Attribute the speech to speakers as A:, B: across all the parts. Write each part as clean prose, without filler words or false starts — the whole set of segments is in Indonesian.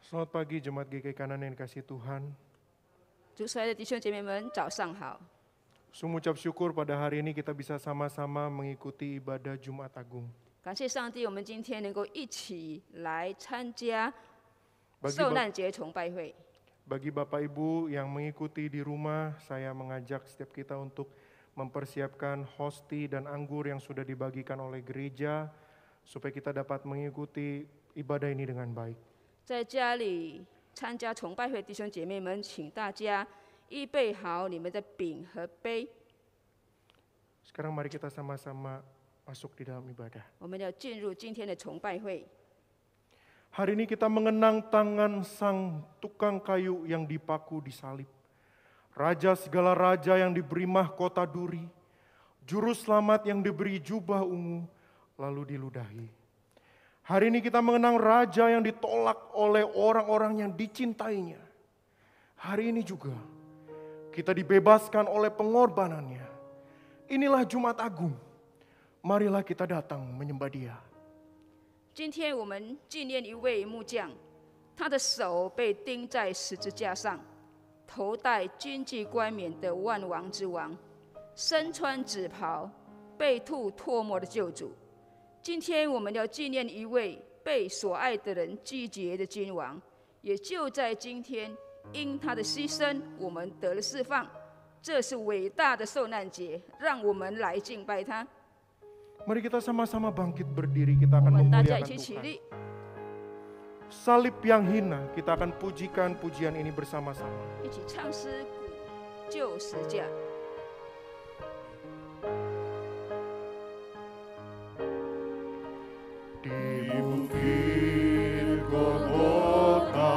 A: Selamat pagi Jemaat GKI Kanan yang dikasihi Tuhan.
B: 主所爱的弟兄姐妹们，早上好！
A: Sungguh ucap syukur pada hari ini kita bisa sama-sama mengikuti ibadah Jumat Agung.
B: 感谢上帝，我们今天能够一起来参加
A: Bagi
B: 受难节崇拜会。
A: Bagi Bapak Ibu yang mengikuti di rumah, saya mengajak setiap kita untuk mempersiapkan hosti dan anggur yang sudah dibagikan oleh gereja, supaya kita dapat mengikuti ibadah ini dengan baik.
B: 在家里参加崇拜会，弟兄姐妹们，请大家预备好你们的饼和杯。
A: Sekarang mari kita sama-sama masuk di dalam ibadah.
B: 我们要进入今天的崇拜会。
A: Hari ini kita mengenang tangan sang tukang kayu yang dipaku di salib. Raja segala raja yang diberi mahkota duri. Juru selamat yang diberi jubah ungu lalu diludahi. Hari ini kita mengenang raja yang ditolak oleh orang-orang yang dicintainya. Hari ini juga kita dibebaskan oleh pengorbanannya. Inilah Jumat Agung. Marilah kita datang menyembah Dia.
B: 今天我们纪念一位木匠，他的手被钉在十字架上，头戴军纪冠冕的万王之王，身穿紫袍，被吐唾沫的救主。今天我们要纪念一位被所爱的人击决的君王，也就在今天，因他的牺牲，我们得了释放。这是伟大的受难节，让我们来敬拜他。
A: Mari kita sama-sama bangkit berdiri, kita akan
B: 我们大家
A: memuliakan
B: 一起起
A: Tuhan.
B: 立。
A: Salib yang hina, kita akan pujikan pujian ini bersama-sama.
B: 一起唱诗鼓救十架。
A: Di bukit Golgota,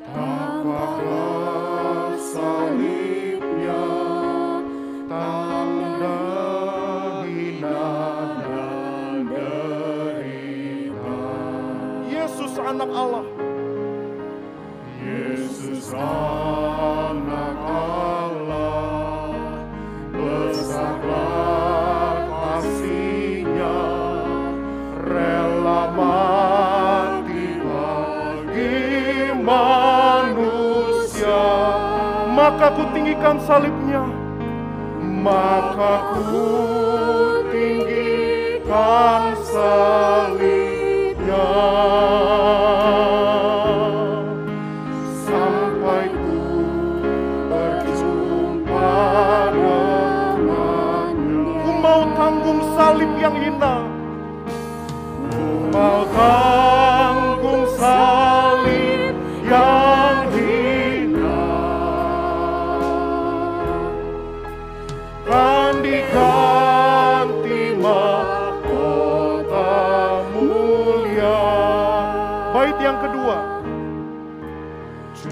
A: tampaklah salibnya, tanda hina dan derita. Yesus anak Allah. Yesus anak Allah, besarlah kasih-Nya, rela mati bagi manusia. Maka ku tinggikan salibnya, maka ku tinggikan salibnya, sampai ku berjumpa dengannya. Ku mau tanggung salib yang hina, mau tanggung salib yang hina, kan diganti mahkota mulia. Bait yang kedua. 主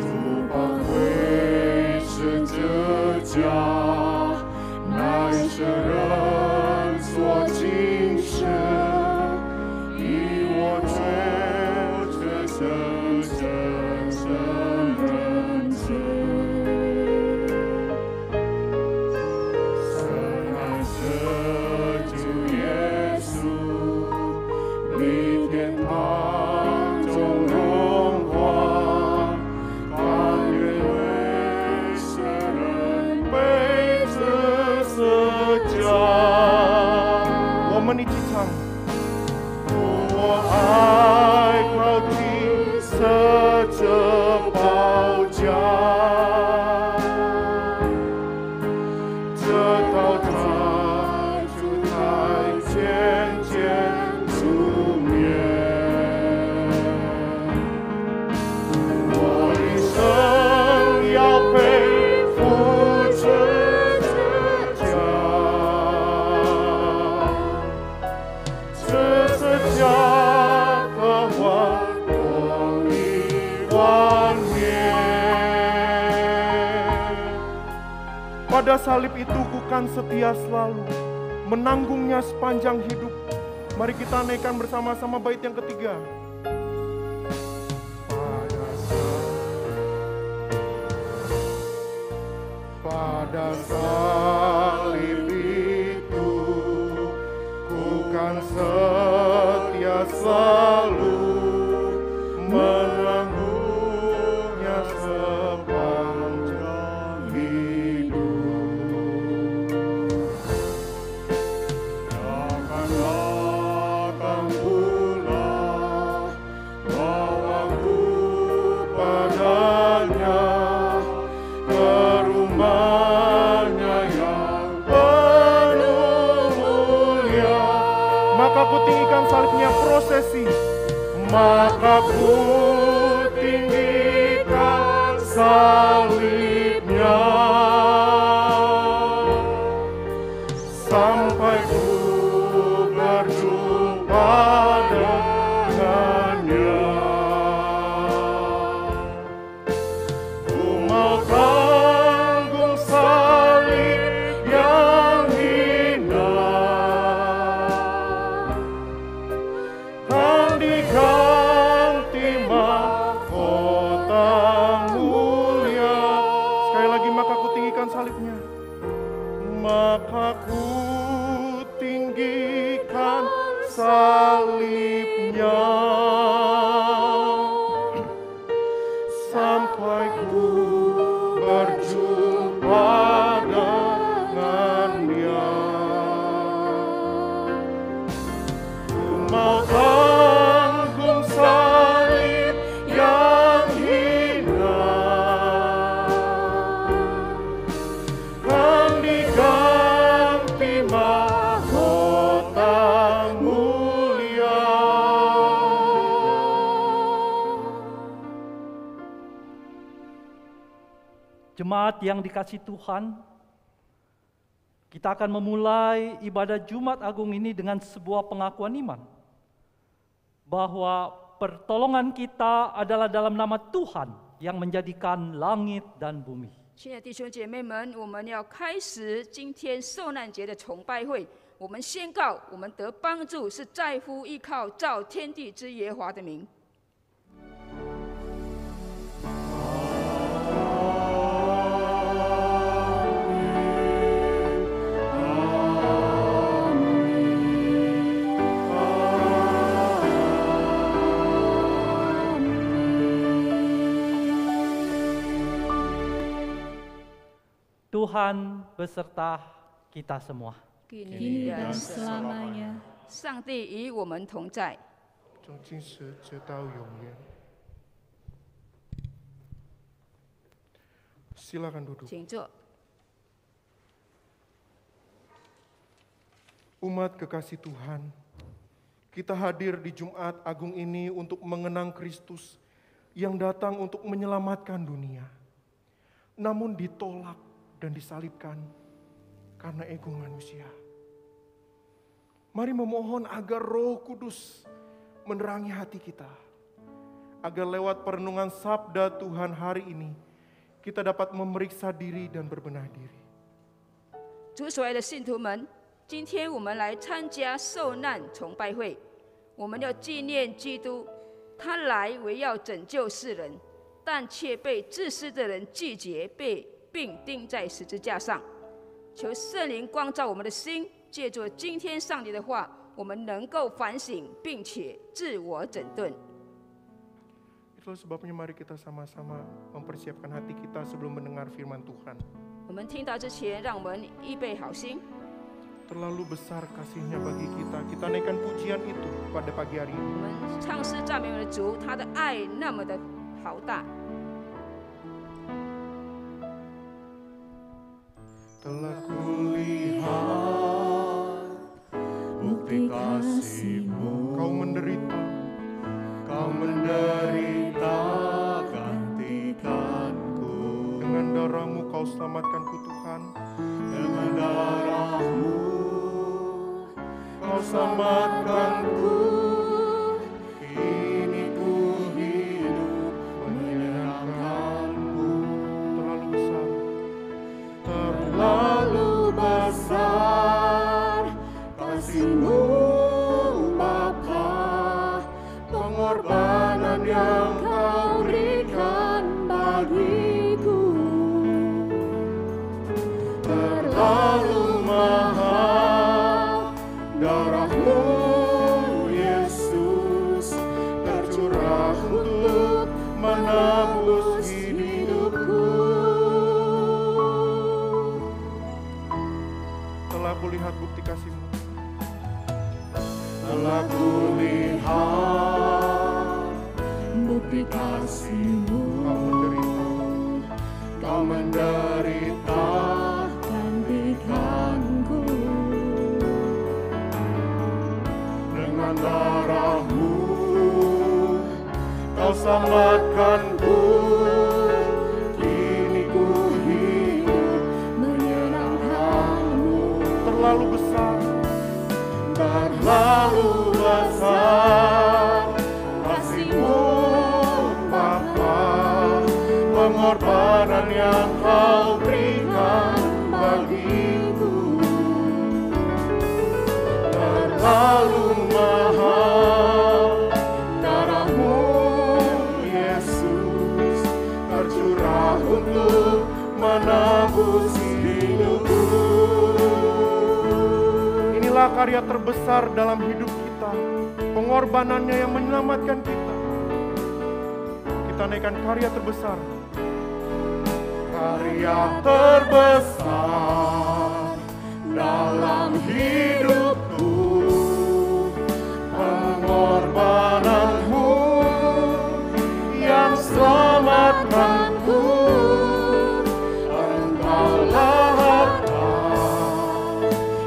A: 宝贵十字架，乃是人所经世。 我们一起唱。 我爱靠近色着宝甲，这道台就台渐渐出灭。我一生要背负十字架。 十字架可换我一万年。Pada salib itu bukan setia selalu, menanggungnya sepanjang hidup. Mari kita naikkan bersama-sama bait yang ketiga. Pada salib itu kan setia selalu menang prosesi, maka ku tinggikan salibnya sampai ku berjumpa dengannya. Ku mau tanggung salib yang hina, kan diganti mahkota mulia. Sekali lagi, maka ku tinggikan salibnya, maka ku tinggikan salibnya sampai ku berjumpa dengannya. Ku mau tanggung salib yang hina, kan diganti mahkota mulia.
C: Jemaat yang dikasihi Tuhan, kita akan memulai ibadah Jumat Agung ini dengan sebuah pengakuan iman bahwa pertolongan kita adalah dalam nama Tuhan yang menjadikan langit dan bumi.
B: 亲爱的弟兄姐妹们，我们要开始今天受难节的崇拜会。我们宣告，我们得帮助是在乎依靠造天地之耶和华的名。
C: Tuhan beserta kita semua.
B: Kini
D: dan selamanya.
B: 上帝与我们同在。
A: 从今时直到永远。Silakan duduk.
B: 请坐。
A: Umat kekasih Tuhan, kita hadir di Jumat Agung ini untuk mengenang Kristus yang datang untuk menyelamatkan dunia, namun ditolak dan disalibkan karena ego manusia. Mari memohon agar Roh Kudus menerangi hati kita, agar lewat perenungan sabda Tuhan hari ini, kita dapat memeriksa diri dan berbenah diri.
B: 主所爱的信徒们，今天我们来参加受难崇拜会，我们要纪念基督，他来为要拯救世人，但却被自私的人拒绝，并钉在十字架上。求圣灵光照我们的心，借着今天上帝的话，我们能够反省，并且自我整顿。
A: Itulah sebabnya mari kita sama-sama mempersiapkan hati kita sebelum mendengar firman Tuhan.
B: 我们听到之前，让我们预备好心。
A: Terlalu besar kasih-Nya bagi kita. Kita naikkan pujian itu pada pagi hari
B: 我
A: ini.
B: 们唱诗赞美我们的主，他的爱那么的豪大。
A: Telah kulihat bukti kasih-Mu. Kau menderita, Kau menderita gantikanku. Dengan darah-Mu Kau selamatkanku Tuhan. Dengan darah-Mu Kau selamatkanku. Kini ku hidup menyenangkan-Mu. Terlalu besar. Terlalu besar kasih-Mu Bapa, pengorbanan yang Kau berikan bagiku. Terlalu mahal darah-Mu Yesus tercurah untuk menebus hidupku. Telah kulihat bukti kasih-Mu. Telah kulihat
D: Bukti kasih-Mu.
A: Kau menderita
D: Gantikanku.
A: dengan darah-Mu selamatkanku. Kini ku hidup
D: menyenangkanmu.
A: terlalu besar, terlalu besar kasih-Mu Bapa, pengorbanan yang Kau berikan bagiku terlalu mahal. Darah-Mu Yesus tercurah untuk menebus hidupku. Inilah karya terbesar dalam hidup kita, pengorbanannya yang menyelamatkan kita. Kita naikkan karya terbesar. Karya terbesar dalam hidupku, pengorbanan-Mu yang selamatkanku. Engkaulah harta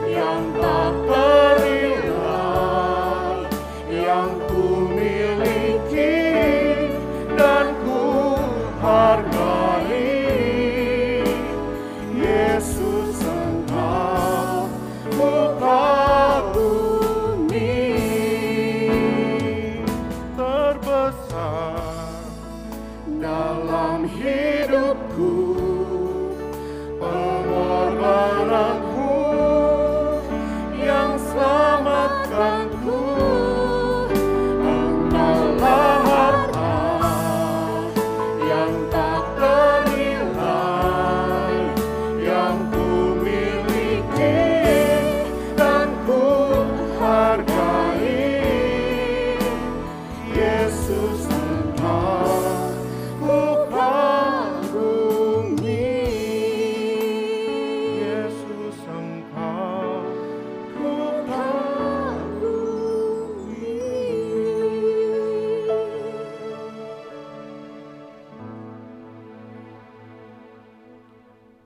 A: yang tak ternilai yang ku miliki dan ku hargai. Yesus, Engkau ku kagumi. Terbesar dalam hidupku, pengorbanan-Mu yang selamatkanku. Engkaulah harta yang tak ternilai yang ku miliki dan ku hargai. Yesus, Engkau ku kagumi. Yesus, Engkau ku kagumi.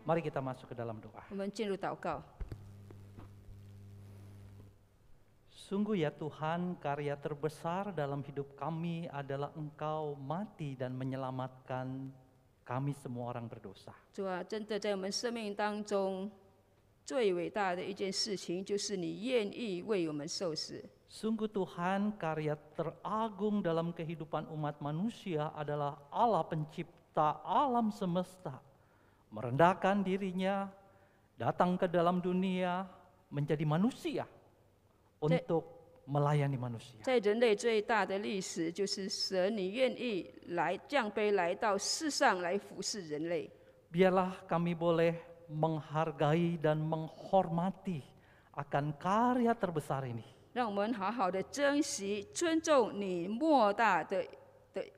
C: Mari kita masuk ke dalam doa.
B: 我们进入祷告。
C: Sungguh ya Tuhan, karya terbesar dalam hidup kami adalah Engkau mati dan menyelamatkan kami semua orang berdosa.
B: 主啊，真的在我们生命当中最伟大的一件事情，就是你愿意为我们受死。
C: Sungguh Tuhan, karya teragung dalam kehidupan umat manusia adalah Allah pencipta alam semesta. Merendahkan dirinya, datang ke dalam dunia, menjadi manusia untuk melayani manusia.
B: 在人类最大的历史，就是神你愿意来降卑来到世上来服侍人类。
C: Biarlah kami boleh menghargai dan menghormati akan karya terbesar ini.
B: 让我们好好的珍惜、尊重你莫大的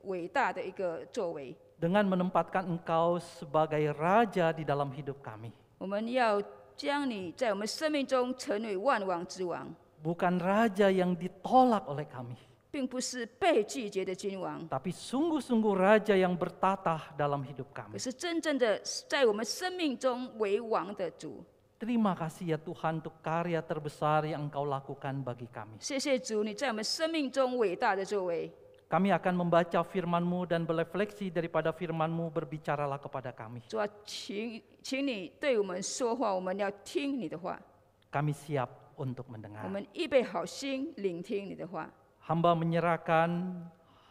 B: 伟大的一个作为。
C: Dengan menempatkan Engkau sebagai Raja di dalam hidup kami.
B: 我们要将你在我们生命中成为万王之王，
C: Bukan Raja yang ditolak oleh kami,
B: 并不是被拒绝的君王，
C: tapi sungguh-sungguh Raja yang bertatah dalam hidup
B: 可
C: kami.
B: 是真正的在我们生命中为王的主。
C: Terima kasih ya Tuhan untuk karya terbesar yang Engkau lakukan bagi kami.
B: 谢谢主，你在我们生命中伟大的作为。
C: Kami akan membaca firman-Mu dan berefleksi daripada firman-Mu, berbicaralah kepada kami.
B: 主啊，请你对我们说话，我们要听你的话，
C: Kami siap untuk
B: 我
C: mendengar.
B: 们预备好心聆听你的话。
C: Hamba menyerahkan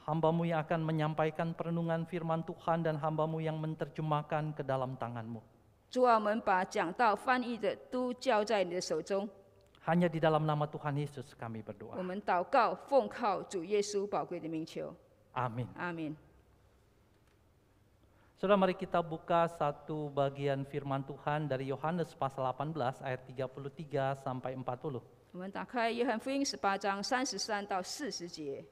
C: hamba-Mu yang akan menyampaikan perenungan firman Tuhan dan hamba-Mu yang menerjemahkan ke dalam tangan-Mu.
B: 主啊，我们把讲道翻译的都交在你的手中。
C: Hanya di dalam nama Tuhan Yesus kami
B: 我
C: berdoa.
B: 们祷告，奉靠主耶稣宝贵的名求，
C: Amin.
B: 阿门。
C: Saudara, mari kita buka satu bagian firman Tuhan dari Yohanes pasal 18 ayat 33 sampai 40.
B: 我们打开约翰福音18章33到40节。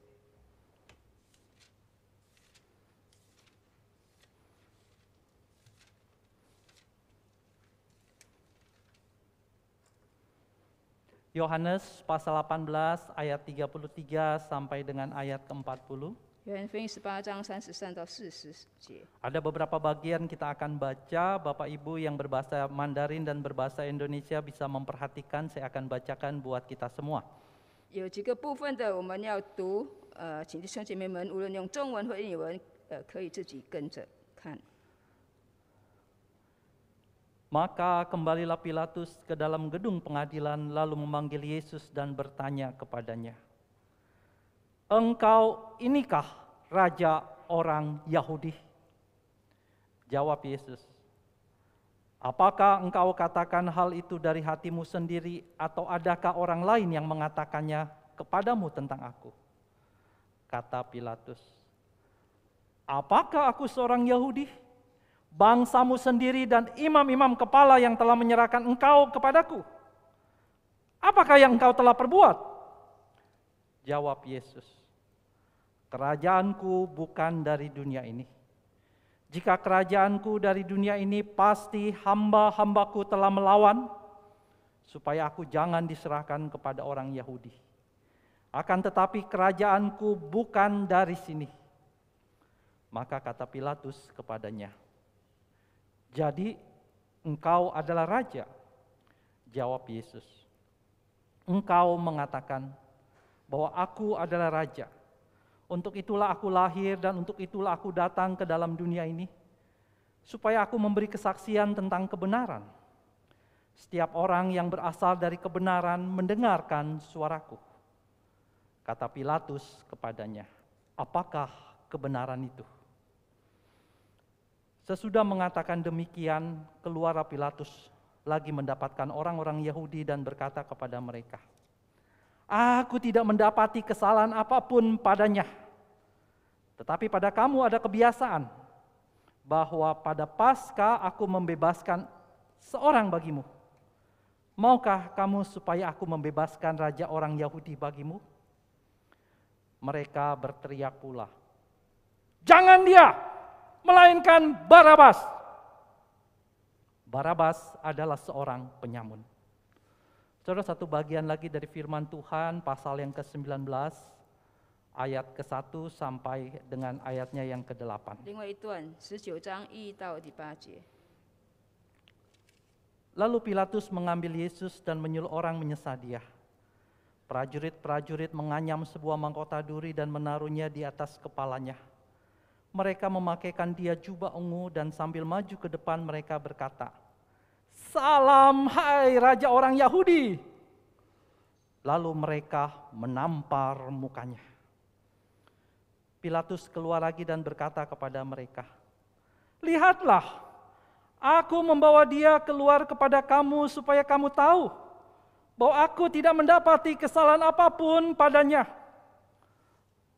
C: Yohanes pasal 18 ayat 33 sampai dengan ayat ke-40.
B: 约翰福音18章33到40节。
C: Ada beberapa bagian kita akan baca, Bapak Ibu yang berbahasa Mandarin dan berbahasa Indonesia bisa memperhatikan, saya akan bacakan buat kita semua.
B: 有几个部分的我们要读，请弟兄姐妹们，无论用中文或英文，可以自己跟着看。
C: Maka kembalilah Pilatus ke dalam gedung pengadilan lalu memanggil Yesus dan bertanya kepadanya, "Engkau inikah raja orang Yahudi?" Jawab Yesus, "Apakah engkau katakan hal itu dari hatimu sendiri atau adakah orang lain yang mengatakannya kepadamu tentang aku?" Kata Pilatus, "Apakah aku seorang Yahudi? Bangsamu sendiri dan imam-imam kepala yang telah menyerahkan engkau kepadaku. Apakah yang engkau telah perbuat?" Jawab Yesus, "Kerajaanku bukan dari dunia ini. Jika kerajaanku dari dunia ini, pasti hamba-hambaku telah melawan, supaya aku jangan diserahkan kepada orang Yahudi. Akan tetapi kerajaanku bukan dari sini." Maka kata Pilatus kepadanya, "Jadi engkau adalah raja?" Jawab Yesus, "Engkau mengatakan bahwa aku adalah raja. Untuk itulah aku lahir dan untuk itulah aku datang ke dalam dunia ini, supaya aku memberi kesaksian tentang kebenaran. Setiap orang yang berasal dari kebenaran mendengarkan suaraku." Kata Pilatus kepadanya, "Apakah kebenaran itu?" Sesudah mengatakan demikian, keluar Pilatus lagi mendapatkan orang-orang Yahudi dan berkata kepada mereka, "Aku tidak mendapati kesalahan apapun padanya. Tetapi pada kamu ada kebiasaan bahwa pada Paskah aku membebaskan seorang bagimu. Maukah kamu supaya aku membebaskan raja orang Yahudi bagimu?" Mereka berteriak pula, "Jangan dia, melainkan Barabas." Barabas adalah seorang penyamun. Saudara, satu bagian lagi dari firman Tuhan, pasal yang ke-19, ayat ke-1 sampai dengan ayatnya yang ke-8.
B: 另外一段19章1到第8节。
C: Lalu Pilatus mengambil Yesus dan menyuruh orang menyesah dia. Prajurit-prajurit menganyam sebuah mahkota duri dan menaruhnya di atas kepalanya. Mereka memakaikan dia jubah ungu dan sambil maju ke depan mereka berkata, "Salam, hai Raja orang Yahudi!" Lalu mereka menampar mukanya. Pilatus keluar lagi dan berkata kepada mereka, "Lihatlah, aku membawa dia keluar kepada kamu supaya kamu tahu bahwa aku tidak mendapati kesalahan apapun padanya."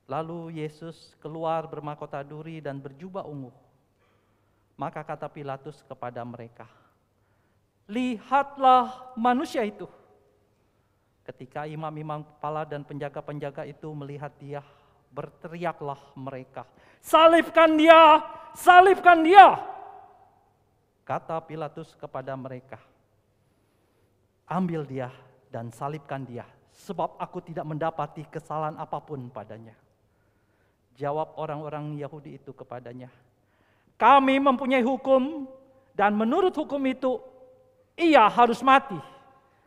C: Lalu Yesus keluar bermahkota duri dan berjubah ungu. Maka kata Pilatus kepada mereka, "Lihatlah manusia itu." Ketika imam-imam kepala dan penjaga-penjaga itu melihat dia, berteriaklah mereka, "Salibkan dia! Salibkan dia!" Kata Pilatus kepada mereka, "Ambil dia dan salibkan dia, sebab aku tidak mendapati kesalahan apapun padanya." Jawab orang-orang Yahudi itu kepadanya, "Kami mempunyai hukum dan menurut hukum itu ia harus mati,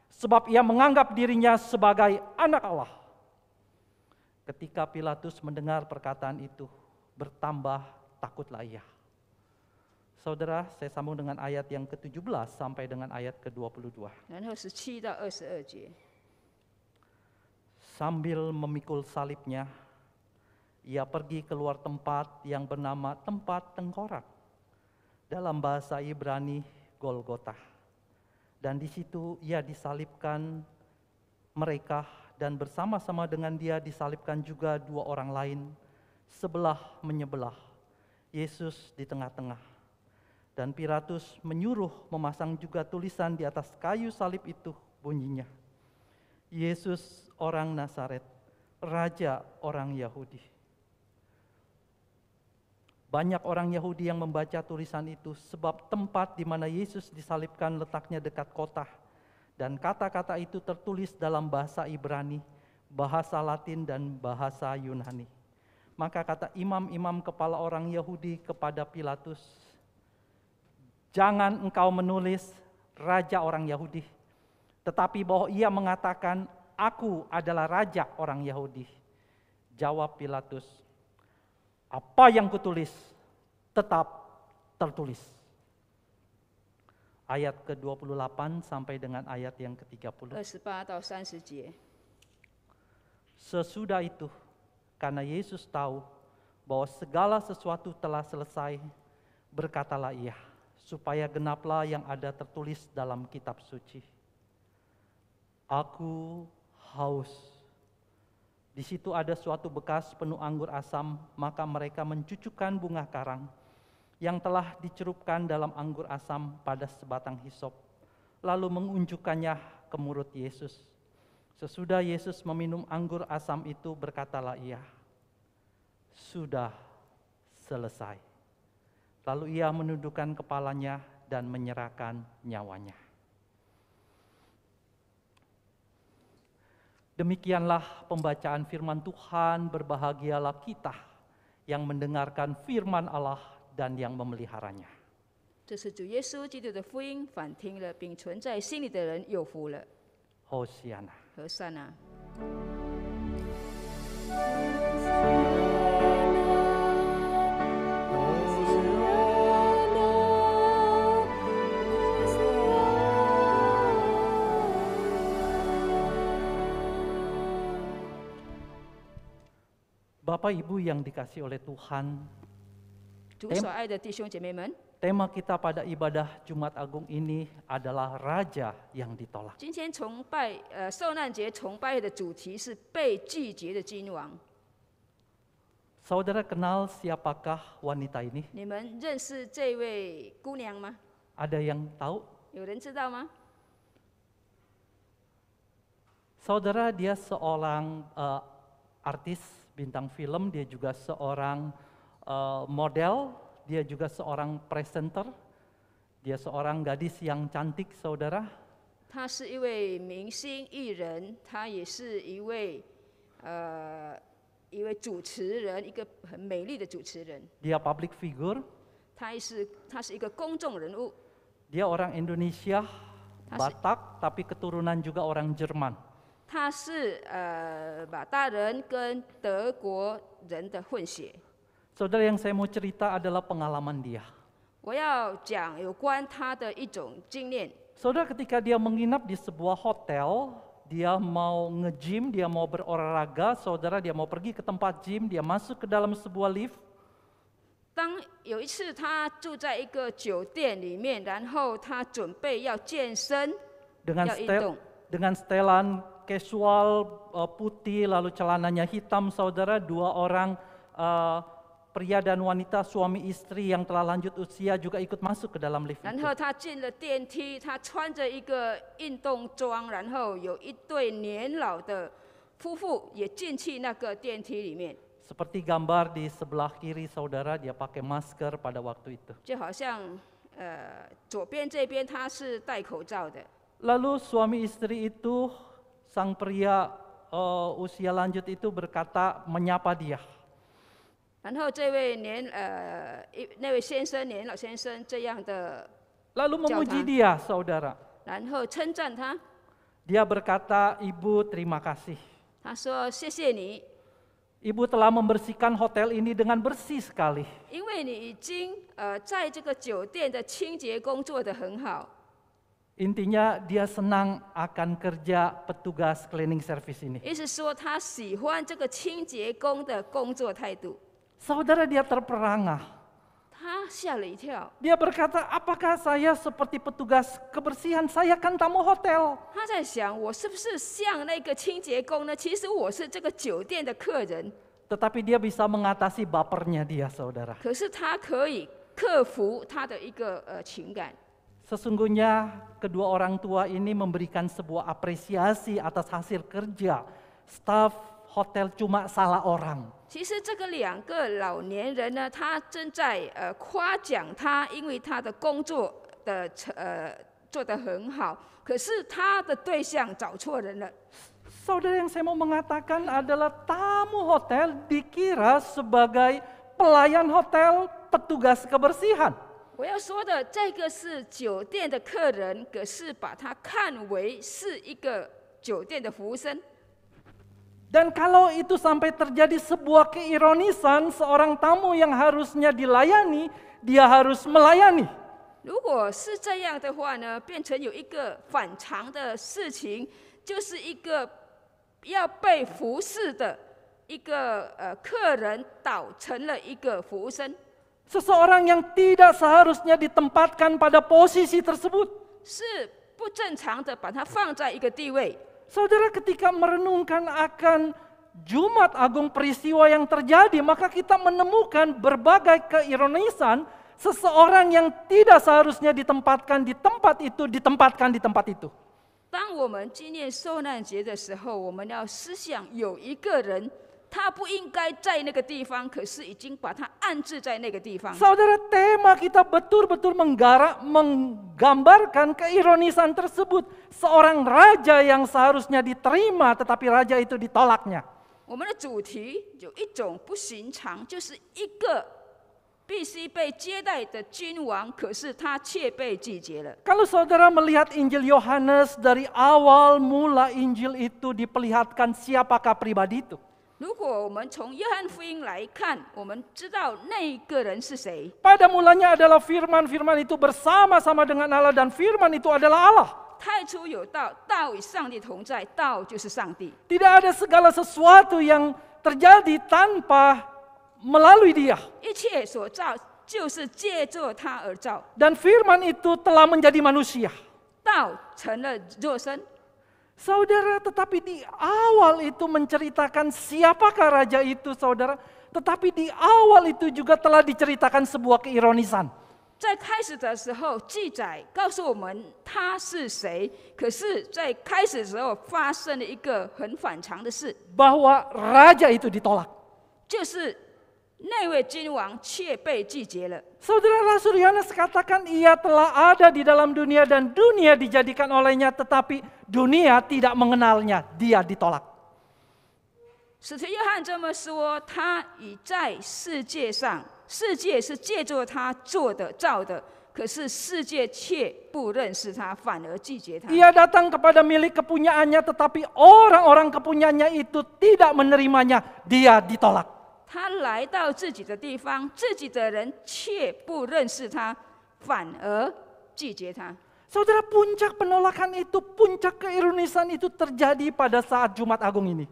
C: sebab ia menganggap dirinya sebagai anak Allah." Ketika Pilatus mendengar perkataan itu, bertambah takutlah ia. Saudara, saya sambung dengan ayat yang ke-17 sampai dengan ayat ke-22.
B: 然后17到22节。
C: Sambil memikul salibnya, ia pergi keluar tempat yang bernama tempat tengkorak. Dalam bahasa Ibrani, Golgota. Dan di situ ia disalibkan mereka, dan bersama-sama dengan dia disalibkan juga dua orang lain, sebelah menyebelah, Yesus di tengah-tengah. Dan Pilatus menyuruh memasang juga tulisan di atas kayu salib itu, bunyinya, "Yesus orang Nazaret, Raja orang Yahudi." Banyak orang Yahudi yang membaca tulisan itu, sebab tempat di mana Yesus disalibkan letaknya dekat kota. Dan kata-kata itu tertulis dalam bahasa Ibrani, bahasa Latin, dan bahasa Yunani. Maka kata imam-imam kepala orang Yahudi kepada Pilatus, "Jangan engkau menulis Raja orang Yahudi, tetapi bahwa ia mengatakan, 'Aku adalah Raja orang Yahudi.' Jawab Pilatus, apa yang kutulis tetap tertulis. Ayat ke-28 sampai dengan ayat yang ke-30.
B: 28到30节。
C: Sesudah itu, karena Yesus tahu bahwa segala sesuatu telah selesai, berkatalah ia, supaya genaplah yang ada tertulis dalam kitab suci. Aku haus. Di situ ada suatu bekas penuh anggur asam, maka mereka mencucukkan bunga karang yang telah dicerupkan dalam anggur asam pada sebatang hisop, lalu mengunjukkannya ke mulut Yesus. Sesudah Yesus meminum anggur asam itu, berkatalah ia, sudah selesai. Lalu ia menundukkan kepalanya dan menyerahkan nyawanya. Demikianlah pembacaan firman Tuhan. Berbahagialah kita yang mendengarkan firman Allah dan yang memeliharanya.
B: 这是主耶稣基督的福音，反听了并存在心里的人有福了。
C: Hosiana.
B: 和善啊！
C: Bapak Ibu yang dikasihi oleh Tuhan,
B: 主所爱的弟兄姐妹们，
C: tema kita pada ibadah Jumat Agung ini adalah Raja yang ditolak.
B: 今天受难节崇拜的主题是被拒绝的君王。
C: Saudara kenal siapakah wanita ini?
B: 你们认识这位姑娘吗？
C: Ada yang tahu?
B: 有人知道吗？
C: Saudara, dia seorang artis bintang film, dia juga seorang model, dia juga seorang presenter, dia seorang gadis yang cantik, saudara.
B: 她是一位明星艺人，她也是一位主持人，一个很美丽的主持人。
C: Dia public figure,
B: 她是一个公众人物。
C: dia orang Indonesia, Batak, tapi keturunan juga orang Jerman.
B: 她是马大人跟德国人的混血。
C: Saudara, yang saya mau cerita adalah pengalaman dia.
B: 我要讲有关她的一种经验。
C: Saudara, ketika dia menginap di sebuah hotel, dia mau nge-gym, dia mau berolahraga, saudara, dia mau pergi ke tempat gym, dia masuk ke dalam sebuah lift.
B: 当有一次她住在一个酒店里面，然后她准备要健身，
C: dengan
B: 要运动。
C: dengan setelan casual putih, lalu celananya hitam, saudara, dua orang pria dan wanita suami istri yang telah lanjut usia juga ikut masuk ke dalam lift
B: 然
C: itu.
B: 后她进了电梯，她穿着一个运动装，然后有一对年老的夫妇也进去那个电梯里面，
C: Seperti gambar di sebelah kiri, saudara, dia pakai masker pada waktu itu.
B: 就好像左边这边她是戴口罩的，
C: Lalu suami istri itu, sang pria usia lanjut itu berkata, menyapa dia.
B: 然后这位那位先生年老先生这样的，
C: Lalu memuji dia, saudara.
B: 然后称赞他，
C: Dia berkata, Ibu terima kasih.
B: 他说谢谢你，
C: Ibu telah membersihkan hotel ini dengan bersih sekali.
B: 因为你已经在这个酒店的清洁工做得很好。
C: Intinya dia senang akan kerja petugas cleaning service ini.
B: 意思说他喜欢这个清洁工的工作态度。
C: Saudara, dia terperangah.
B: 他吓了一跳，
C: Dia berkata, apakah saya seperti petugas kebersihan? Saya kan tamu hotel.
B: 他在想我是不是像那个清洁工呢？其实我是这个酒店的客人，
C: Tetapi dia bisa mengatasi bapernya dia, saudara.
B: 可是他可以克服他的一个情感。
C: Sesungguhnya kedua orang tua ini memberikan sebuah apresiasi atas hasil kerja. Staf hotel cuma salah orang.
B: 其实这个两个老年人呢，他正在夸奖他，因为他的工作的做得很好，可是他的对象找错人了。
C: Saudara, yang saya mau mengatakan adalah tamu hotel dikira sebagai pelayan hotel, petugas kebersihan.
B: 我要说的这个是酒店的客人，可是把他看为是一个酒店的服务生。
C: Dan kalau itu sampai terjadi sebuah keironisan, seorang tamu yang harusnya dilayani, dia harus melayani.
B: 如果是这样的话呢，变成有一个反常的事情，就是一个要被服侍的一个客人倒成了一个服务生，
C: Seseorang yang tidak seharusnya ditempatkan pada posisi tersebut.
B: 是不正常的，把它放在一个地位。
C: Saudara, ketika merenungkan akan Jumat Agung peristiwa yang terjadi, maka kita menemukan berbagai keironisan seseorang yang tidak seharusnya ditempatkan di tempat itu, ditempatkan di tempat itu.
B: 当我们纪念受难节的时候，我们要思想有一个人，他不应该在那个地方，可是已经把他安置在那个地方。
C: Saudara, tema kita betul-betul menggambarkan keironisan tersebut. Seorang raja yang seharusnya diterima, tetapi raja itu ditolaknya.
B: 我们的主题有一种不寻常，就是一个必须被接待的君王，可是他却被拒绝了。
C: Kalau saudara melihat Injil Yohanes, dari awal mula Injil itu diperlihatkan siapakah pribadi itu.
B: 如果我们从约翰福音来看，我们知道那个人是谁。
C: Pada mulanya adalah firman, firman itu bersama-sama dengan Allah dan firman itu adalah Allah.
B: 太初有道，道与上帝同在，道就是上帝。
C: Tidak ada segala sesuatu yang terjadi tanpa melalui dia.
B: 一切所造就是借着他而造，
C: Dan firman itu telah menjadi manusia.
B: 道成了肉身。
C: Saudara, tetapi di awal itu menceritakan siapakah raja itu, saudara. Tetapi di awal itu juga telah diceritakan sebuah keironisan.
B: 在开始的时候，记载告诉我们他是谁，可是，在开始的时候发生了一个很反常的事，
C: Bahwa raja itu ditolak.
B: 就是那位君王却被拒绝了。
C: Saudara, Rasul Yohanes katakan ia telah ada di dalam dunia dan dunia dijadikan olehnya, tetapi dunia tidak mengenalnya, dia ditolak.
B: 使徒约翰这么说，他已在世界上，世界是借助他做的、造的，可是世界却不认识他，反而拒绝他。
C: Ia datang kepada milik kepunyaannya, tetapi orang-orang kepunyaannya itu tidak menerimanya, dia ditolak.
B: 他来到自己的地方，自己的人却不认识他，反而拒绝他。
C: Saudara, puncak penolakan itu, puncak keironisan itu terjadi pada saat Jumat Agung ini.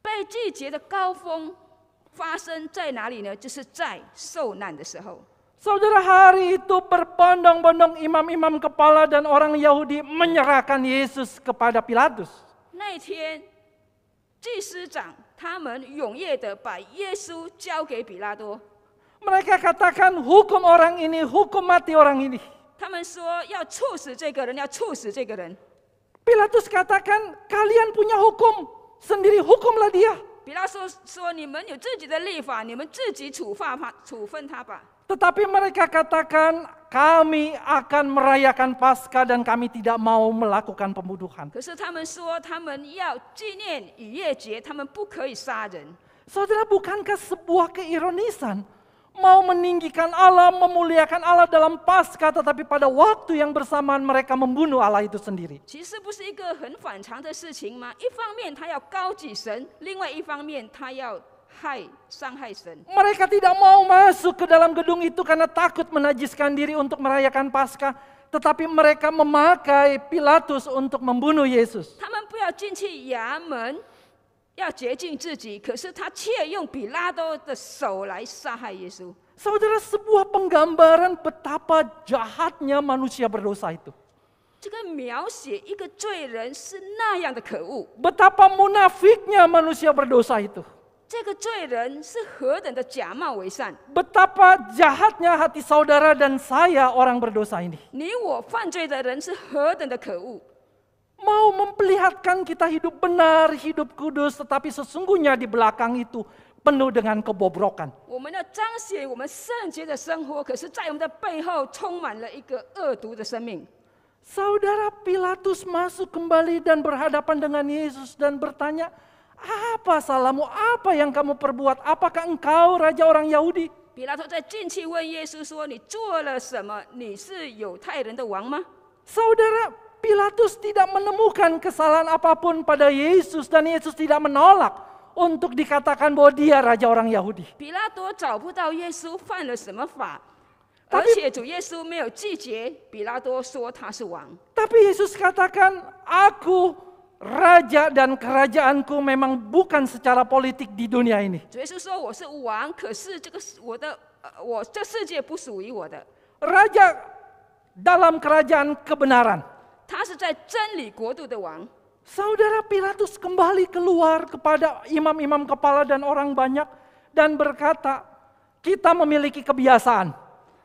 B: 被拒绝的高峰发生在哪里呢？就是在受难的时候。
C: Saudara, hari itu berbondong-bondong imam-imam kepala dan orang Yahudi menyerahkan Yesus kepada Pilatus.
B: 那一天，祭司长他们踊跃的把耶稣交给比拉多，
C: Mereka katakan hukum orang ini, hukum mati orang ini.
B: 他们说要处死这个人，要处死这个人。
C: Pilatus katakan kalian punya hukum, sendiri hukumlah dia.
B: 比拉多说：“你们有自己的律法，你们自己处分他吧。”
C: Tetapi mereka katakan kami akan merayakan Paskah dan kami tidak mau melakukan pembunuhan.
B: 可是他们说他们要纪念逾越节，他们不可以杀人。
C: Saudara, bukankah sebuah keironisan? Mau meninggikan Allah, memuliakan Allah dalam Paskah, tetapi pada waktu yang bersamaan mereka membunuh Allah itu sendiri.
B: 其实不是一个很反常的事情吗？一方面他要高举神，另外一方面他要伤害神。
C: Mereka tidak mau masuk ke dalam gedung itu karena takut menajiskan diri untuk merayakan Paskah, tetapi mereka memakai Pilatus untuk membunuh Yesus.
B: 他们不要进去衙门，要洁净自己，可是他却用比拉多的手来杀害耶稣。
C: Saudara, sebuah penggambaran betapa jahatnya manusia berdosa itu.
B: 这个描写一个罪人是那样的可恶，
C: Betapa munafiknya manusia berdosa itu.
B: 这个罪人是何等的假冒为善。
C: Betapa jahatnya hati saudara dan saya orang berdosa ini.
B: 你我犯罪的人是何等的可恶。
C: Mau memperlihatkan kita hidup benar, hidup kudus, tetapi sesungguhnya di belakang itu penuh dengan kebobrokan.
B: 我们要彰显我们圣洁的生活，可是，在我们的背后充满了一个恶毒的生命。
C: Saudara, Pilatus masuk kembali dan berhadapan dengan Yesus dan bertanya, apa salahmu, apa yang kamu perbuat, apakah engkau raja orang Yahudi?
B: 比拉多在进去问耶稣说：“你做了什么？你是犹太人的王吗？”
C: Saudara, Pilatus tidak menemukan kesalahan apapun pada Yesus dan Yesus tidak menolak untuk dikatakan bahwa dia raja orang Yahudi.
B: 比拉多找不到耶稣犯了什么法，而且主耶稣没有拒绝比拉多说他是王。
C: Tapi Yesus katakan, aku raja dan kerajaanku memang bukan secara politik di dunia ini.
B: 主耶稣说我是王，可是这个我这世界不属于我的。
C: Raja dalam kerajaan kebenaran.
B: 他是在真理国度的王。
C: Saudara Pilatus kembali keluar kepada imam-imam kepala dan orang banyak dan berkata, kita memiliki kebiasaan.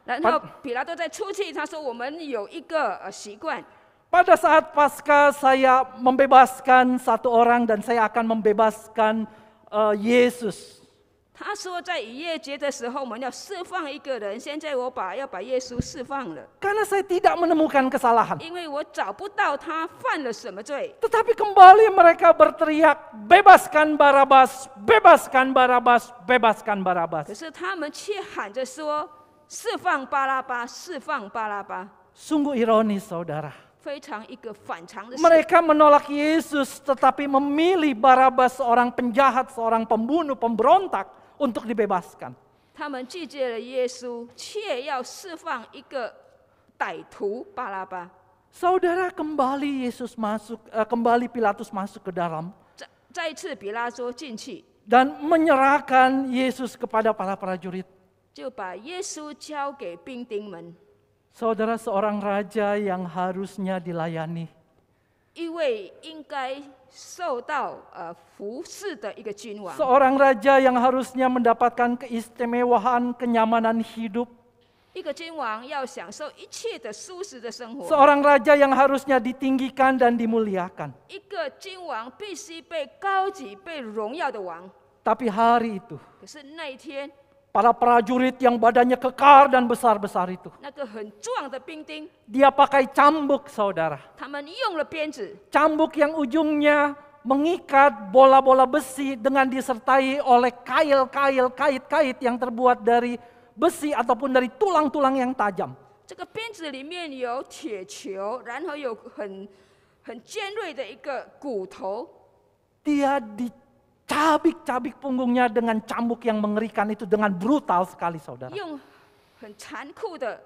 B: 然后比拉多再出去，他说我们有一个习惯。
C: Pada saat Paskah saya membebaskan satu orang dan saya akan membebaskan Yesus.
B: 他说在逾越节的时候，我们要释放一个人。现在我要把耶稣释放了，
C: Karena saya tidak menemukan kesalahan.
B: 因为我找不到他犯了什么罪。
C: Tetapi kembali mereka berteriak, bebaskan Barabas, bebaskan Barabas, bebaskan
B: 可
C: Barabas.
B: 是他们却喊着说：“释放巴拉巴，释放巴拉巴。”
C: Sungguh ironis saudara.
B: 非常一个反常的事。
C: Mereka menolak Yesus tetapi memilih Barabas, seorang penjahat, seorang pembunuh, pemberontak untuk dibebaskan.
B: 他们拒绝了耶稣，却要释放一个歹徒巴拉巴。
C: Saudara, kembali kembali Pilatus masuk ke dalam
B: 再一次，比拉多进去，
C: dan menyerahkan Yesus kepada para prajurit.
B: 就把耶稣交给兵丁们。
C: Saudara, seorang raja yang harusnya dilayani.
B: 一位应该受到服侍的一个君王，
C: Seorang raja yang harusnya mendapatkan keistimewaan kenyamanan hidup.
B: 一个君王要享受一切的舒适的生活。
C: Seorang raja yang harusnya ditinggikan dan dimuliakan.
B: 一个君王必须被高举、被荣耀的王。
C: Tapi hari itu,
B: 可是那一天，
C: para prajurit yang badannya kekar dan besar-besar itu,
B: 那个很壮的兵丁，
C: dia pakai cambuk saudara.
B: 他们用了鞭子，
C: Cambuk yang ujungnya mengikat bola-bola besi dengan disertai oleh kait-kait yang terbuat dari besi ataupun dari tulang-tulang yang tajam.
B: 这个鞭子里面有铁球，然后有很尖锐的一个骨头。
C: Dia dicabik-cabik punggungnya dengan cambuk yang mengerikan itu dengan brutal sekali saudara.
B: 用很残酷的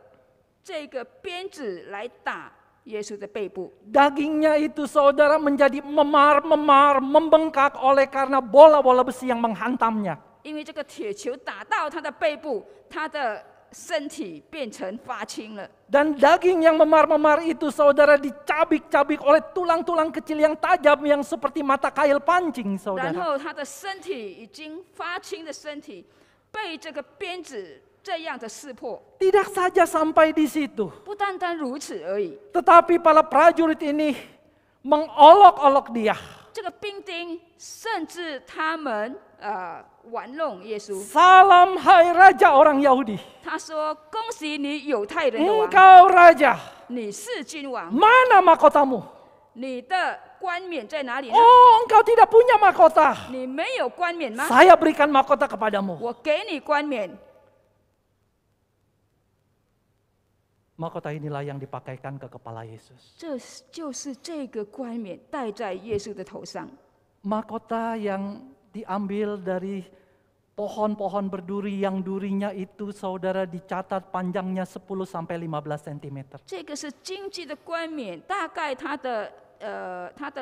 B: 这个鞭子来打耶稣的背部。
C: Dagingnya itu saudara menjadi memar-memar, membengkak oleh karena bola-bola besi yang menghantamnya.
B: 因为这个铁球打到他的背部，他的身体变成发青了。
C: Dan daging yang memar-memar itu saudara dicabik-cabik oleh tulang-tulang kecil yang tajam yang seperti mata kail pancing
B: 然
C: saudara.
B: 后他的身体已经发青的身体被这个鞭子这样的撕破。
C: Tidak saja sampai di situ,
B: 不单单如此而已，
C: tetapi para prajurit ini mengolok-olok dia.
B: 这个兵丁甚至他们玩弄耶稣。
C: Salam hai raja orang Yahudi.
B: 他说：“恭喜你，犹太人的王，
C: Engkau raja.
B: 你是君王，
C: Mana mahkotamu?
B: 你的冠冕在哪里呢？
C: Oh, engkau tidak punya mahkota.
B: 你没有冠冕吗？
C: Saya berikan mahkota kepadamu.
B: 我给你冠冕。”
C: Mahkota inilah yang dipakaikan ke kepala Yesus.
B: 这就是这个冠冕戴在耶稣的头上。
C: Mahkota yang diambil dari pohon-pohon berduri yang durinya itu saudara dicatat panjangnya 10 sampai 15 cm.
B: 这个是荆棘的冠冕，大概它的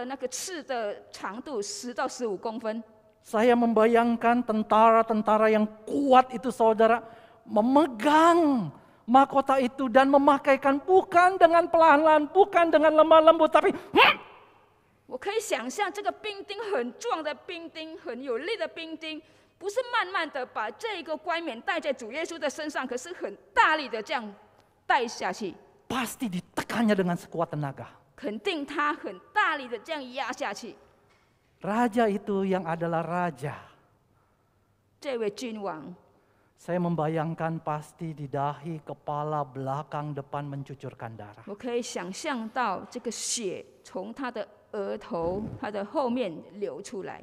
B: 那个刺的长度10到15公分。
C: Saya membayangkan tentara-tentara yang kuat itu saudara memegang mahkota itu dan memakaikan bukan dengan pelan-pelan, bukan dengan lemah lembut, tapi
B: 我可以想象这个兵丁很壮的兵丁，很有力的兵丁，不是慢慢的把这个冠冕戴在主耶稣的身上，可是很大力的这样戴下去，
C: pasti ditekannya dengan sekuat tenaga.
B: 肯定他很大力的这样压下去。
C: Raja itu yang adalah raja.
B: 这位君王，
C: Saya membayangkan pasti di dahi, kepala, belakang, depan mencucurkan darah.
B: 我可以想象到这个血从他的额头、他的后面流出来，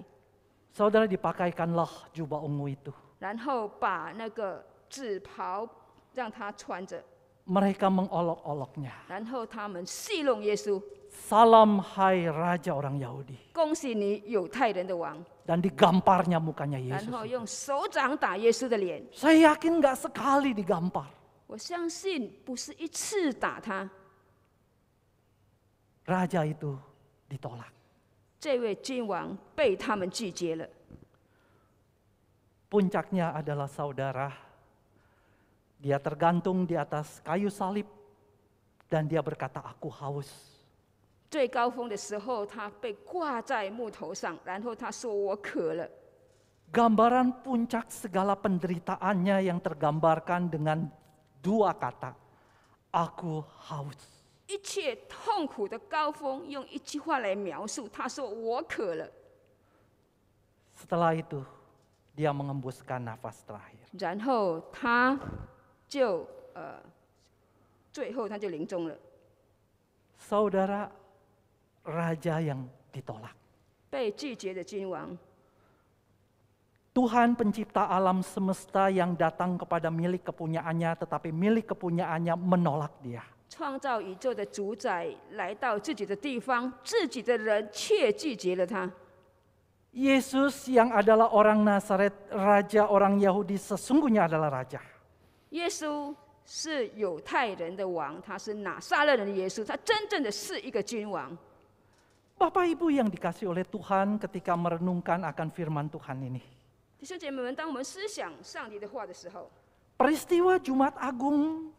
C: Saudara, dipakaikanlah jubah ungu itu.
B: 然后把那个紫袍让他穿着。
C: mereka mengolok-oloknya.
B: 然后他们戏弄耶稣，
C: Salam hai Raja orang Yahudi.
B: 恭喜你犹太人的王，
C: Dan digamparnya mukanya
B: 然
C: Yesus.
B: 后用手掌打耶稣的脸。
C: Saya yakin gak sekali digampar.
B: 我相信不是一次打他，
C: Raja itu ditolak.
B: 这位君王被他们拒绝了。
C: Puncaknya adalah saudara, dia tergantung di atas kayu salib dan dia berkata, aku haus.
B: 最高峰的时候，他被挂在木头上，然后他说：“我渴了。”
C: Gambaran puncak segala penderitaannya yang tergambarkan dengan dua kata, aku haus.
B: 一切痛苦的高峰，用一句话来描述。他说：“我渴了。”
C: Setelah itu, dia mengembuskan nafas terakhir.
B: 然后他就最后他就临终了。
C: Saudara, raja yang ditolak.
B: 被拒绝的君王，
C: Tuhan pencipta alam semesta yang datang kepada milik kepunyaannya, tetapi milik kepunyaannya menolak dia.
B: 创造宇宙的主宰来到自己的地方，自己的人却拒绝了他。
C: Yesus yang adalah orang Nazaret, raja orang Yahudi, sesungguhnya adalah raja.
B: 耶稣是犹太人的王，他是拿撒勒人的耶稣，他真正的是一个君王。
C: Bapak Ibu yang dikasih oleh Tuhan ketika merenungkan akan firman Tuhan ini.
B: 弟兄姐妹们，当我们思想上帝的话的时候，
C: Peristiwa Jumat Agung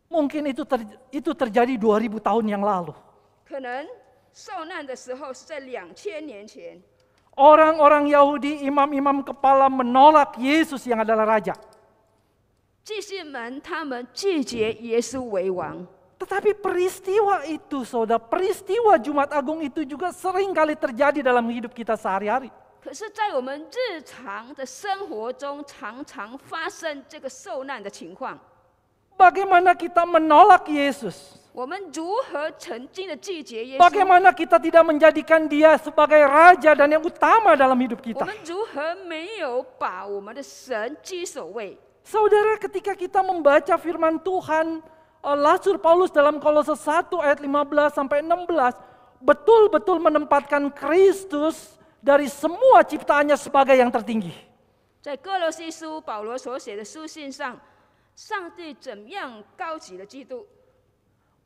C: mungkin itu terjadi 2000 tahun yang lalu.
B: 可能受难的时候是在2000年前。
C: Orang-orang Yahudi, imam-imam kepala menolak Yesus yang adalah raja.
B: 祭司们他们拒绝耶稣为王，
C: Tetapi peristiwa itu, saudara, peristiwa Jumat Agung itu juga sering kali terjadi dalam hidup kita sehari-hari.
B: 可是，在我们日常的生活中，常常发生这个受难的情况。
C: Bagaimana kita menolak Yesus?
B: 我们如何曾经的拒绝耶稣？
C: Bagaimana kita tidak menjadikan dia sebagai raja dan yang utama dalam hidup
B: 我
C: kita?
B: 们如何没有把我们的神居首位？
C: Saudara, ketika kita membaca firman Tuhan, Rasul Paulus dalam Kolose 1 ayat 15 sampai 16 betul-betul menempatkan Kristus dari semua ciptaannya sebagai yang tertinggi.
B: 在哥罗西书保罗所写的书信上，上帝怎样高举了基督？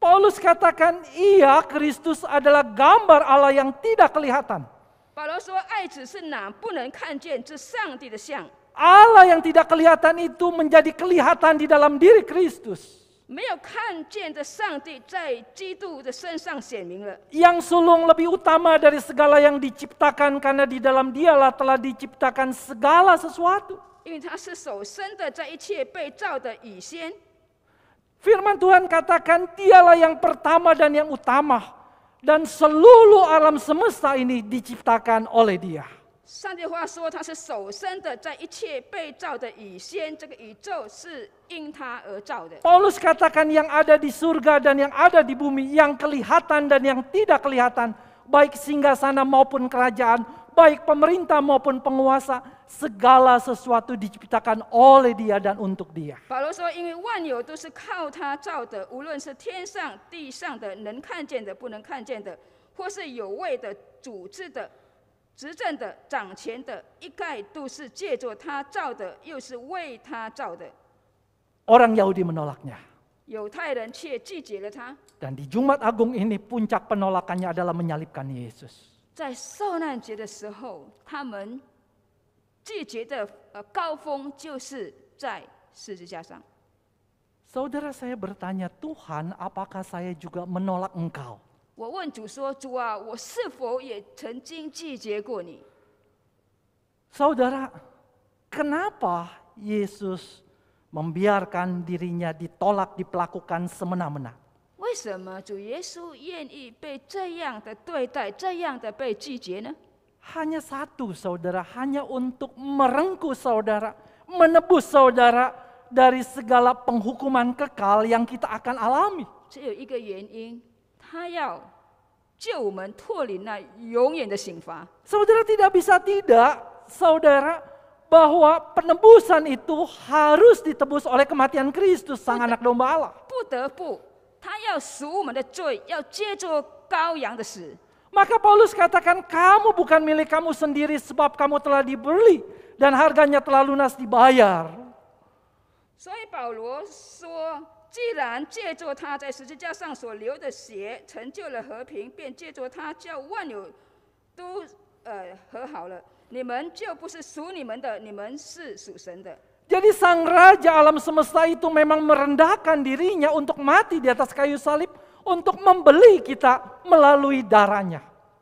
C: Paulus katakan, iya, Kristus adalah gambar Allah yang tidak kelihatan.
B: 保罗说：“爱子是哪不能看见这上帝的像，
C: Allah yang tidak kelihatan itu menjadi kelihatan di dalam diri Kristus.
B: 没有看见的上帝在基督的身上显明了。
C: Yang sulung lebih utama dari segala yang diciptakan karena di dalam dialah telah diciptakan segala sesuatu.
B: 因为他是首生的，在一切被造的以先。
C: Firman Tuhan katakan dialah yang pertama dan yang utama. Dan seluruh alam semesta ini diciptakan oleh dia.
B: 上帝话说，他是首生的，在一切被造的以先，这个宇宙是因他而造的。
C: Paulus katakan yang ada di surga dan yang ada di bumi, yang kelihatan dan yang tidak kelihatan, baik singgasana maupun kerajaan, baik pemerintah maupun penguasa, segala sesuatu diciptakan oleh dia dan untuk dia.
B: 保罗说：“因为万有都是靠他造的，无论是天上、地上的，能看见的、不能看见的，或是有位的、组织的、执政的、掌权的，一概都是借着他造的，又是为他造的。”
C: Orang Yahudi menolaknya.
B: 犹太人却拒绝了他。
C: Dan di Jumat Agung ini puncak penolakannya adalah menyalibkan Yesus.
B: 在受难节的时候，他们拒绝的高峰就是在十字架上。
C: Saudara, saya bertanya, Tuhan, apakah saya juga menolak Engkau?
B: 我问主说：“主啊，我是否也曾经拒绝过你？”
C: Saudara, kenapa Yesus membiarkan dirinya ditolak, diperlakukan semena-mena?
B: 为什么主耶稣愿意被这样的对待，这样的被拒绝呢？
C: Hanya satu, saudara, hanya untuk merengkuh saudara, menebus saudara dari segala penghukuman kekal yang kita akan alami.
B: 只有一个原因，他要救我们脱离那永远的刑罚。
C: Saudara tidak bisa tidak, saudara, bahwa penebusan itu harus ditebus oleh kematian Kristus, Sang Anak Domba Allah.
B: 不得不，他要赎我们的罪，要借着羔羊的死。
C: Maka Paulus katakan, kamu bukan milik kamu sendiri sebab kamu telah dibeli dan harganya telah lunas dibayar.
B: 所以保罗说，既然借着他在十字架上所流的血成就了和平，便借着他叫万有都和好了。你们就不是属你们的，你们是属神的。
C: Jadi sang raja alam semesta itu memang merendahkan dirinya untuk mati di atas kayu salib untuk membeli kita melalui darahnya.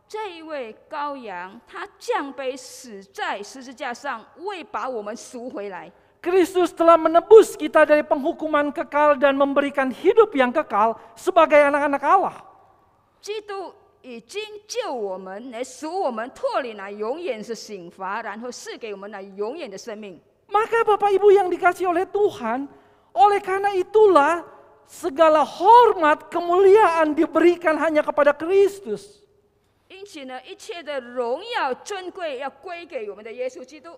B: 这一位羔羊，他降杯死在十字架上，为把我们赎回来。
C: Kristus telah menebus kita dari penghukuman kekal dan memberikan hidup yang kekal sebagai anak-anak Allah.
B: 基督已经救我们，来赎我们脱离那永远是刑罚，然后赐给我们那永远的生命。
C: Maka Bapak Ibu yang dikasihi oleh Tuhan, oleh karena itulah segala hormat, kemuliaan diberikan hanya kepada Kristus.
B: 因此呢，一切的荣耀尊贵要归给我们的耶稣基督。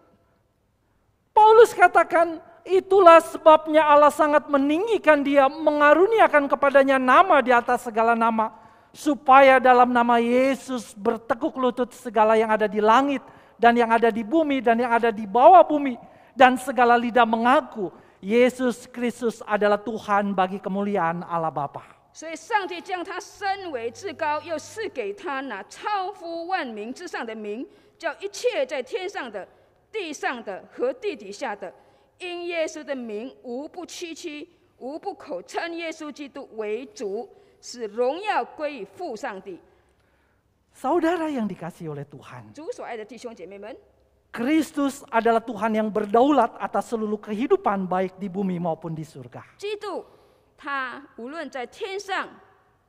C: Paulus katakan, itulah sebabnya Allah sangat meninggikan dia, mengaruniakan kepadanya nama di atas segala nama, supaya dalam nama Yesus bertekuk lutut segala yang ada di langit, dan yang ada di bumi, dan yang ada di bawah bumi, dan segala lidah mengaku Yesus Kristus adalah Tuhan bagi kemuliaan Allah Bapa.
B: 所以，上帝将他升为至高，又赐给他那超乎万名之上的名，叫一切在天上的、地上的和地底下的，因耶稣的名，无不屈膝，无不口称耶稣基督为主，使荣耀归于父上帝。
C: Saudara yang dikasihi oleh Tuhan,
B: 主所爱的弟兄姐妹们，
C: Kristus adalah Tuhan yang berdaulat atas seluruh kehidupan baik di bumi maupun di surga.
B: 基督他无论在天上，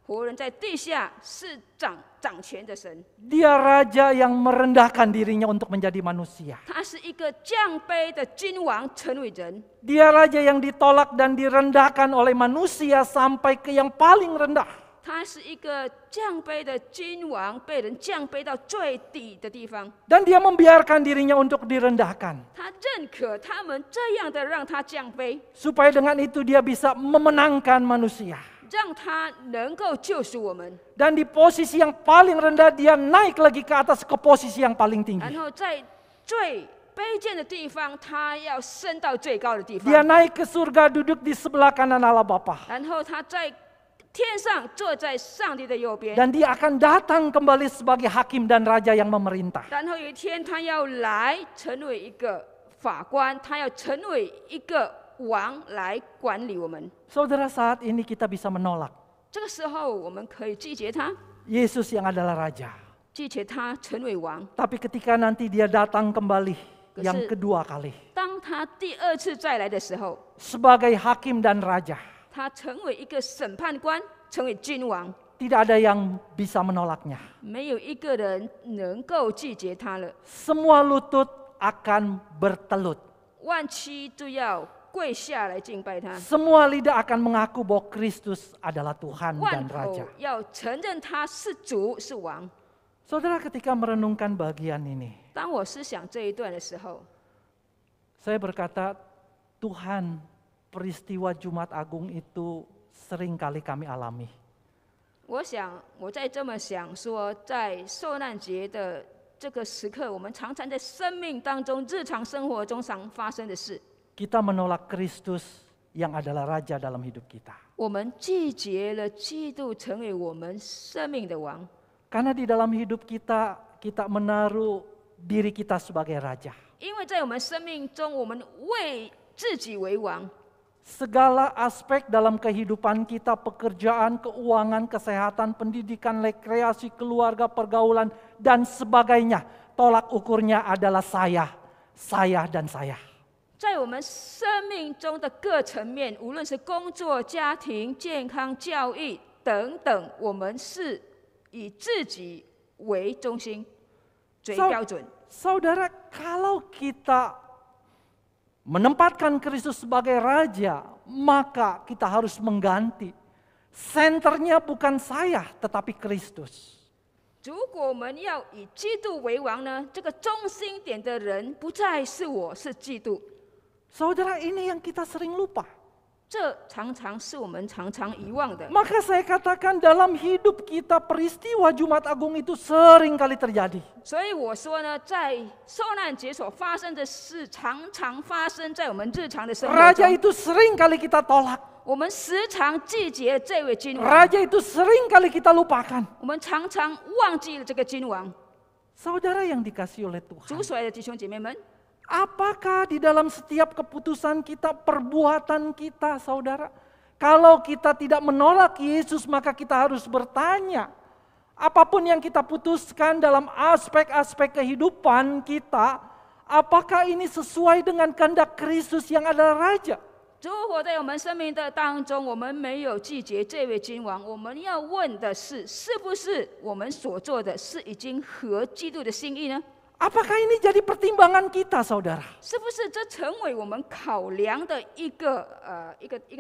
B: 活人在地下，是掌权的神。
C: Dia raja yang merendahkan dirinya untuk menjadi manusia.
B: 他是一个降卑的君王，成为人。
C: Dia raja yang ditolak dan direndahkan oleh manusia sampai ke yang paling rendah.
B: 他是一个降卑的君王，被人降卑到最底的地方。
C: Dan dia membiarkan dirinya untuk direndahkan.
B: 他认可他们这样的让他降卑，
C: Supaya dengan itu dia bisa memenangkan manusia.
B: 让他能够救赎我们，
C: Dan di posisi yang paling rendah dia naik lagi ke atas ke posisi yang paling
B: 然
C: tinggi.
B: 后在最卑贱的地方，他要升到最高的地
C: Dia
B: 方，
C: naik ke surga duduk di sebelah kanan Allah Bapa.
B: 然后他在天上坐在上帝的右边。
C: Dan dia akan datang kembali sebagai hakim dan raja yang memerintah.
B: 然后有一天，他要来成为一个法官，他要成为一个王来管理我们。
C: Saudara, saat ini kita bisa menolak
B: 这个时候，我们可以拒绝他，
C: Yesus yang adalah raja.
B: 拒绝他成为王。
C: Tapi ketika nanti dia datang kembali yang
B: Kesi-
C: kedua kali
B: 当他第二次再来的时候，
C: sebagai hakim dan raja,
B: 他成为一个审判官，成为君王，
C: tidak ada yang bisa menolaknya.
B: 没有一个人能够拒绝他了。
C: Semua lutut akan bertelut.
B: 万膝都要跪下来敬拜他，
C: Semua lidah akan mengaku bahwa Kristus adalah Tuhan
B: 万
C: dan
B: 口
C: Raja.
B: 要承认他是主是王。
C: Saudara, ketika merenungkan bagian ini,
B: 当我思想这一段的时候，
C: saya berkata, Tuhan, peristiwa Jumat Agung itu sering kali kami alami.
B: 我想我在这么想说，在受难节的这个时刻，我们常常在生命当中、日常生活中常发生的事，
C: Kita menolak Kristus yang adalah Raja dalam hidup kita.
B: 我们拒绝了基督成为我们生命的王。
C: Karena di dalam hidup kita, kita menaruh diri kita sebagai Raja.
B: 因为在我们生命中，我们为自己为王，
C: Segala aspek dalam kehidupan kita, pekerjaan, keuangan, kesehatan, pendidikan, rekreasi, keluarga, pergaulan, dan sebagainya. Tolak ukurnya adalah saya, dan saya.
B: 在我们生命中的各层面，无论是工作、家庭、健康、教育等等，我们是以自己为中心为标准。
C: Saudara, kalau kita menempatkan Kristus sebagai Raja, maka kita harus mengganti. Senternya bukan saya, tetapi Kristus.
B: 如果我们要以基督为王呢，这个中心点的人不再是我，是基督。
C: Saudara, ini yang kita sering lupa.
B: 这常常是我们常常遗忘的。
C: Maka saya katakan dalam hidup kita peristiwa Jumat Agung itu sering kali terjadi.
B: 所以我说呢，在受难节所发生的事，常常发生在我们日常的生活
C: Raja
B: 中。
C: itu sering kali kita tolak.
B: 我们时常拒绝这位君王，
C: Raja itu sering kali kita lupakan.
B: 我们常常忘记了这个君王。
C: Saudara yang dikasihi oleh Tuhan.
B: 主所爱的弟兄姐妹们，
C: Apakah di dalam setiap keputusan kita, perbuatan kita, saudara? Kalau kita tidak menolak Yesus, maka kita harus bertanya. Apapun yang kita putuskan dalam aspek-aspek kehidupan kita, apakah ini sesuai dengan kehendak Kristus yang adalah Raja?
B: 如果在我们生命的当中，我们没有拒绝这位君王，我们要问的是，是不是我们所做的是已经合基督的心意呢？
C: Apakah ini jadi pertimbangan kita, saudara?
B: 是不是这成为我们考量的一个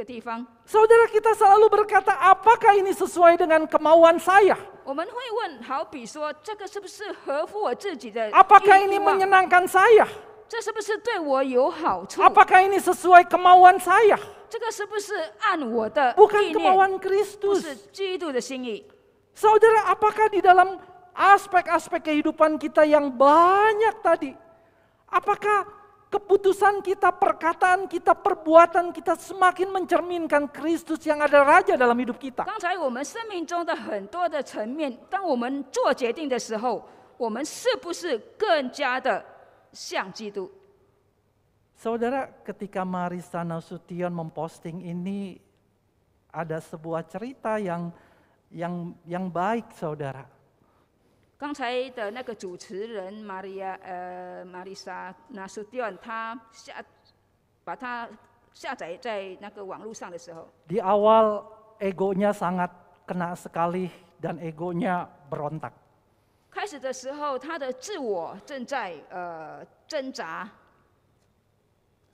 B: 地方？
C: Saudara kita selalu berkata, apakah ini sesuai dengan kemauan saya?
B: 我们会问，好比说，这个是不是合乎我自己的
C: Apakah
B: 意
C: ini
B: 望？
C: menyenangkan saya?
B: 这是不是对我有好处？
C: Apakah ini sesuai kemauan saya?
B: 这个是不是按我的
C: Bukan
B: 意念？
C: kemauan
B: 不
C: Kristus.
B: 是基督的心意。
C: Saudara, apakah di dalam aspek-aspek kehidupan kita yang banyak tadi, apakah keputusan kita, perkataan kita, perbuatan kita semakin mencerminkan Kristus yang ada Raja dalam hidup kita?
B: 刚才我们生命中的很多的层面，当我们做决定的时候，我们是不是更加的像基督？
C: Saudara, ketika Marissa Nasution memposting ini, ada sebuah cerita yang baik, saudara.
B: 刚才的那个主持人玛丽莎拿苏蒂恩，把它下载在那个网络上的时候，
C: Di awal egonya sangat kena sekali dan egonya berontak.
B: 开始的时候，他的自我正在挣扎、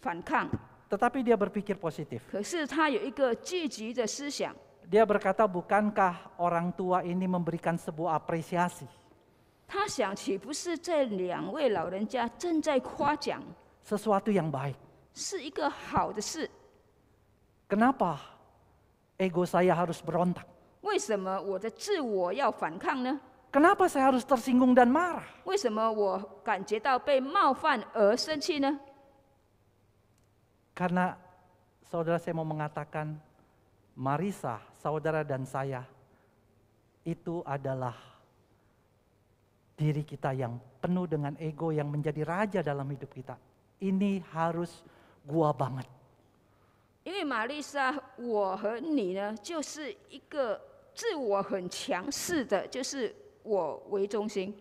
B: 反抗，
C: Tetapi dia berpikir positif.
B: 可是他有一个积极的思想。
C: Dia berkata, bukankah orang tua ini memberikan sebuah apresiasi?
B: 他想，岂不是这两位老人家正在夸奖，
C: Sesuatu yang baik.
B: 是一个好的事？
C: Kenapa ego saya harus berontak?
B: 为什么我的自我要反抗呢？
C: Kenapa saya harus tersinggung dan marah?
B: 为什么我感觉到被冒犯而生气呢？
C: Karena saudara, saya mau mengatakan, Marissa, saudara dan saya, itu adalah diri kita yang penuh dengan ego yang menjadi raja dalam hidup kita. Ini harus gua banget.
B: 因为玛丽莎，我和你呢，就是一个自我很强势的，就是我为中心，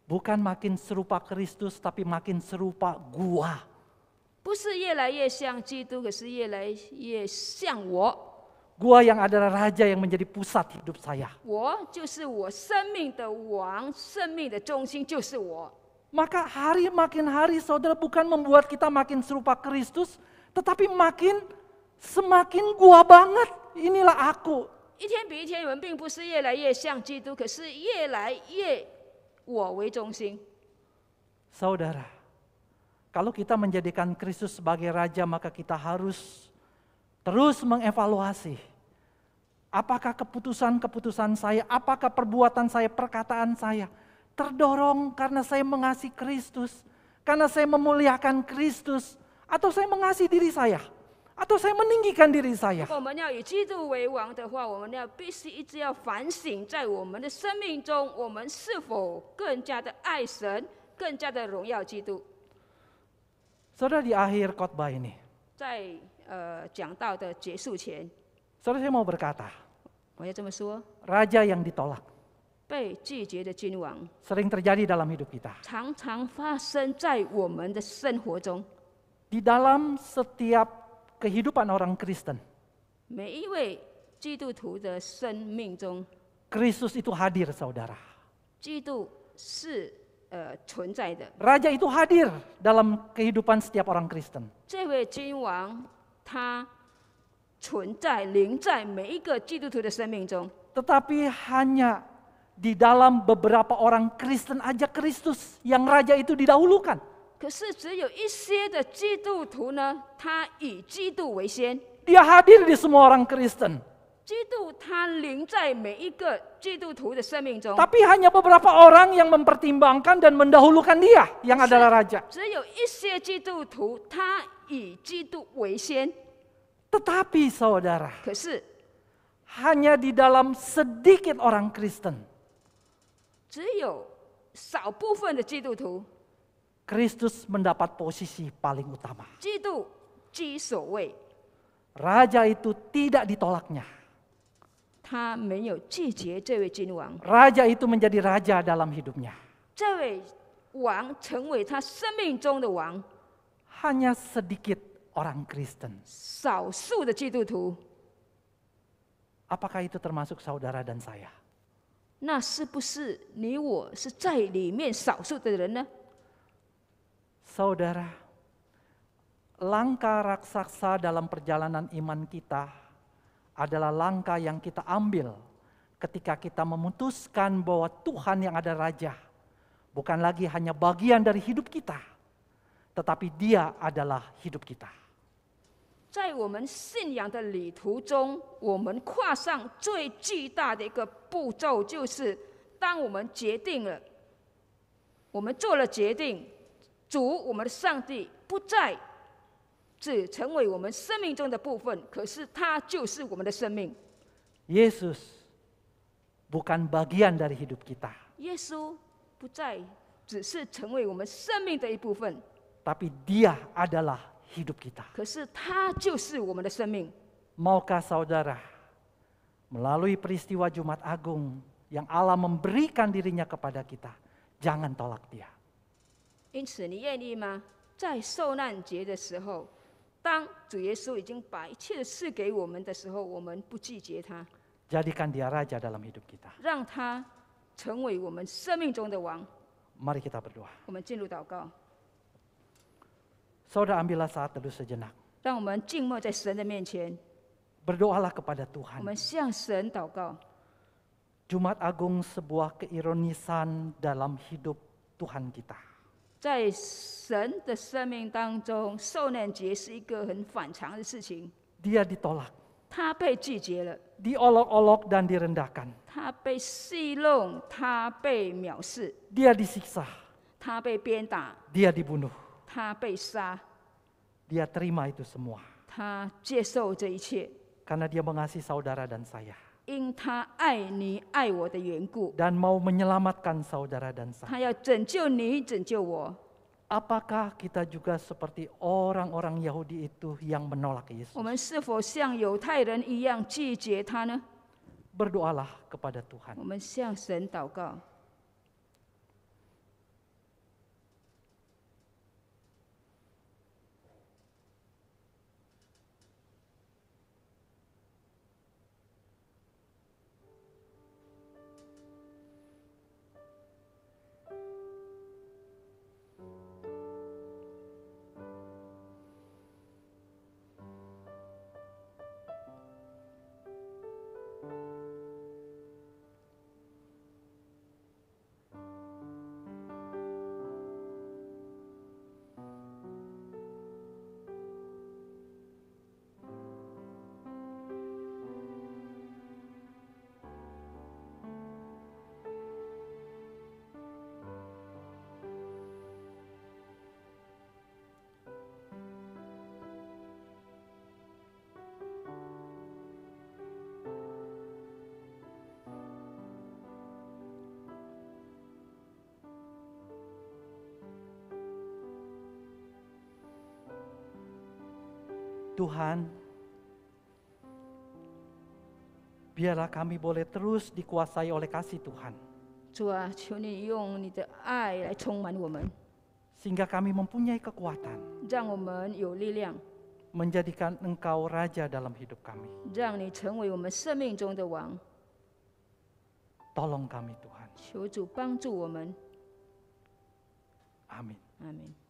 C: Bukan makin serupa Kristus, tapi makin serupa gua.
B: 不是越来越像基督，可是越来越像我。
C: Gua yang adalah raja yang menjadi pusat hidup saya.
B: 我就是我生命的王，生命的中心就是我。
C: Maka hari makin hari, saudara, bukan membuat kita makin serupa Kristus, tetapi semakin gua banget. Inilah aku.
B: 一天比一天，我们并不是越来越像基督，可是越来越我为中心。
C: Saudara, kalau kita menjadikan Kristus sebagai raja, maka kita harus terus mengevaluasi. Apakah keputusan-keputusan saya, apakah perbuatan saya, perkataan saya terdorong karena saya mengasihi Kristus, karena saya memuliakan Kristus, atau saya mengasihi diri saya, atau saya meninggikan diri saya.
B: 如果我们要以基督为王的话，我们必须一直要反省，在我们的生命中，我们是否更加的爱神，更加的荣耀基督。
C: Saudara, di akhir khotbah ini,
B: 在讲道的结束前，
C: saudara, saya mau berkata,
B: 我要这么说：
C: raja yang ditolak
B: 被拒绝的君王，
C: sering terjadi dalam hidup kita.
B: 常常发生在我们的生活中。
C: Di dalam setiap kehidupan orang Kristen,
B: 每一位基督徒的生命中，
C: Kristus itu hadir, saudara.
B: 基督是存在的。
C: Raja itu hadir dalam kehidupan setiap orang Kristen.
B: 这位君王，他存在、临在每一个基督徒的生命中。
C: Tetapi hanya di dalam beberapa orang Kristen aja Kristus yang raja itu didahulukan.
B: 可是只有一些的基督徒呢，他以基督为先。
C: Dia hadir di semua orang Kristen.
B: 基督他临在每一个基督徒的生命中，
C: Tapi hanya beberapa orang yang mempertimbangkan dan mendahulukan dia yang adalah raja.
B: 只有一些基督徒他以基督为先。
C: Tetapi saudara,
B: 可是
C: hanya di dalam sedikit orang Kristen,
B: 只有少部分的基督徒，
C: Kristus mendapat posisi paling utama.
B: 基督居首位，
C: Raja itu tidak ditolaknya.
B: 他没有拒绝这位君王，
C: Raja itu menjadi raja dalam hidupnya.
B: 这位王成为他生命中的王。
C: Hanya sedikit orang Kristen.
B: 少数的基督徒，
C: Apakah itu termasuk saudara dan saya?
B: 那是不是你我是在里面少数的人呢？
C: Saudara, langkah raksasa dalam perjalanan iman kita adalah langkah yang kita ambil ketika kita memutuskan bahwa Tuhan yang ada raja bukan lagi hanya bagian dari hidup kita, tetapi Dia adalah hidup kita.
B: 在我们信仰的旅途中，我们跨上最巨大的一个步骤，就是当我们决定了，我们做了决定，主我们的上帝不再只成为我们生命中的部分，可是他就是我们的生命。
C: Yesus bukan bagian dari hidup kita,
B: 耶稣不再只是成为我们生命的一部分，
C: tapi Dia adalah hidup kita.
B: 可是他就是我们的生命。
C: Maukah saudara melalui peristiwa Jumat Agung yang Allah memberikan dirinya kepada kita, jangan tolak Dia.
B: 因此，你愿意吗？在受难节的时候，当主耶稣已经把一切的事给我们的时候，我们不拒绝他，
C: Jadikan Dia raja dalam hidup kita.
B: 让他成为我们生命中的王。
C: Mari kita berdoa.
B: 我们进入祷告，
C: Saudara, ambillah saat teduh sejenak.
B: 让我们静默在神的面前，
C: Berdoalah kepada
B: 我
C: Tuhan.
B: 们向神祷告。
C: Jumat Agung sebuah keironisan dalam hidup Tuhan kita.
B: 在神的生命当中，受难节是一个很反常的事情。
C: Dia ditolak,
B: 他被拒绝了，
C: diolok-olok dan direndahkan.
B: 他被戏弄，他被藐视，
C: Dia disiksa,
B: 他被鞭打，
C: dia dibunuh.
B: 他被杀，
C: Dia terima itu semua.
B: 他接受这一切，
C: Karena Dia mengasihi saudara dan saya.
B: 因他爱你爱我的缘故，
C: Dan mau menyelamatkan saudara dan saya.
B: 他要拯救你，拯救我。
C: Apakah kita juga seperti orang-orang Yahudi itu yang menolak Yesus?
B: 我们是否像犹太人一样拒绝他呢？
C: Berdoalah kepada Tuhan.
B: 我们向神祷告。
C: Tuhan, biarlah kami boleh terus dikuasai oleh kasih Tuhan.
B: 主啊，求你用你的爱来充满我们，
C: Sehingga kami mempunyai kekuatan
B: 让我们有力量，
C: menjadikan Engkau Raja dalam hidup kami.
B: 让你成为我们生命中的王。
C: Tolong kami Tuhan.
B: 求主帮助我们，
C: Amin.
B: 阿门。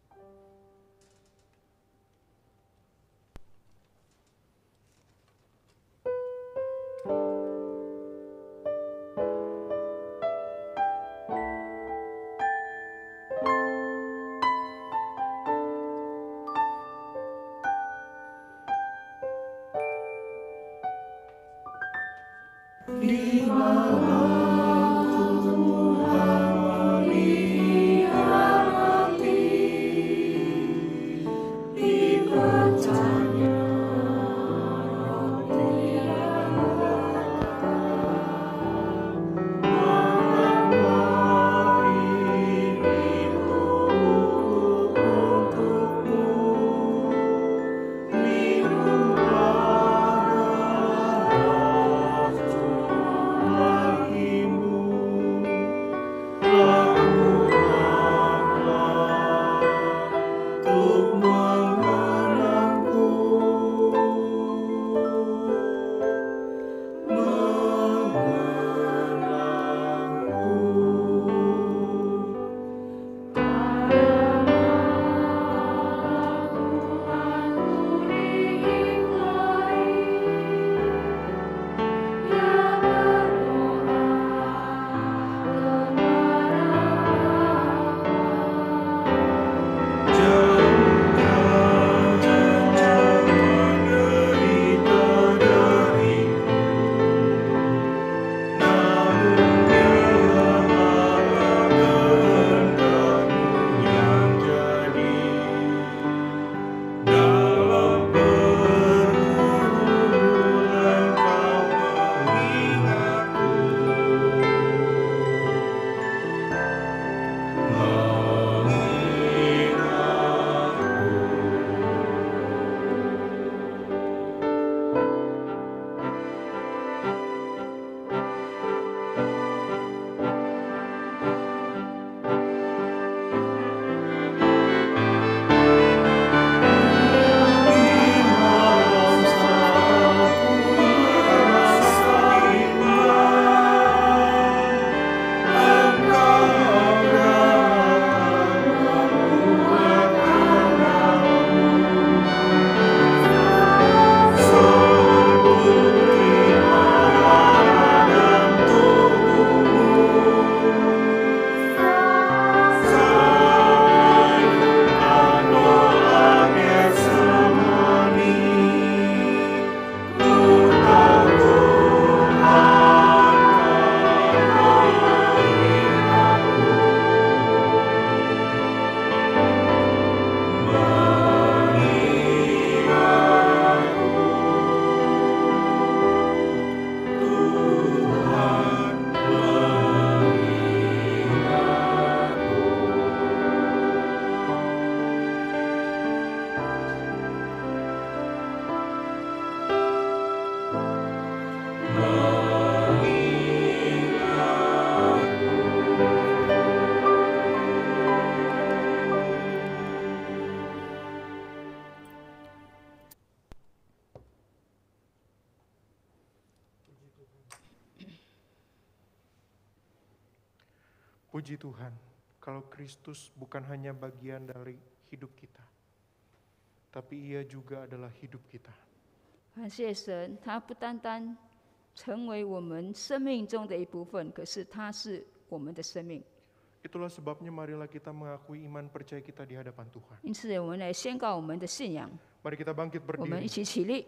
A: Puji Tuhan, kalau Kristus bukan hanya bagian dari hidup kita, tapi Ia juga adalah hidup kita.
B: 感谢神，他不单单成为我们生命中的一部分，可是他是我们的生命。
A: Itulah sebabnya marilah kita mengakui iman percaya kita di hadapan Tuhan.
B: 因此，我们来宣告我们的信仰。
A: Mari kita bangkit
B: 我们一
A: berdiri.
B: 起起立，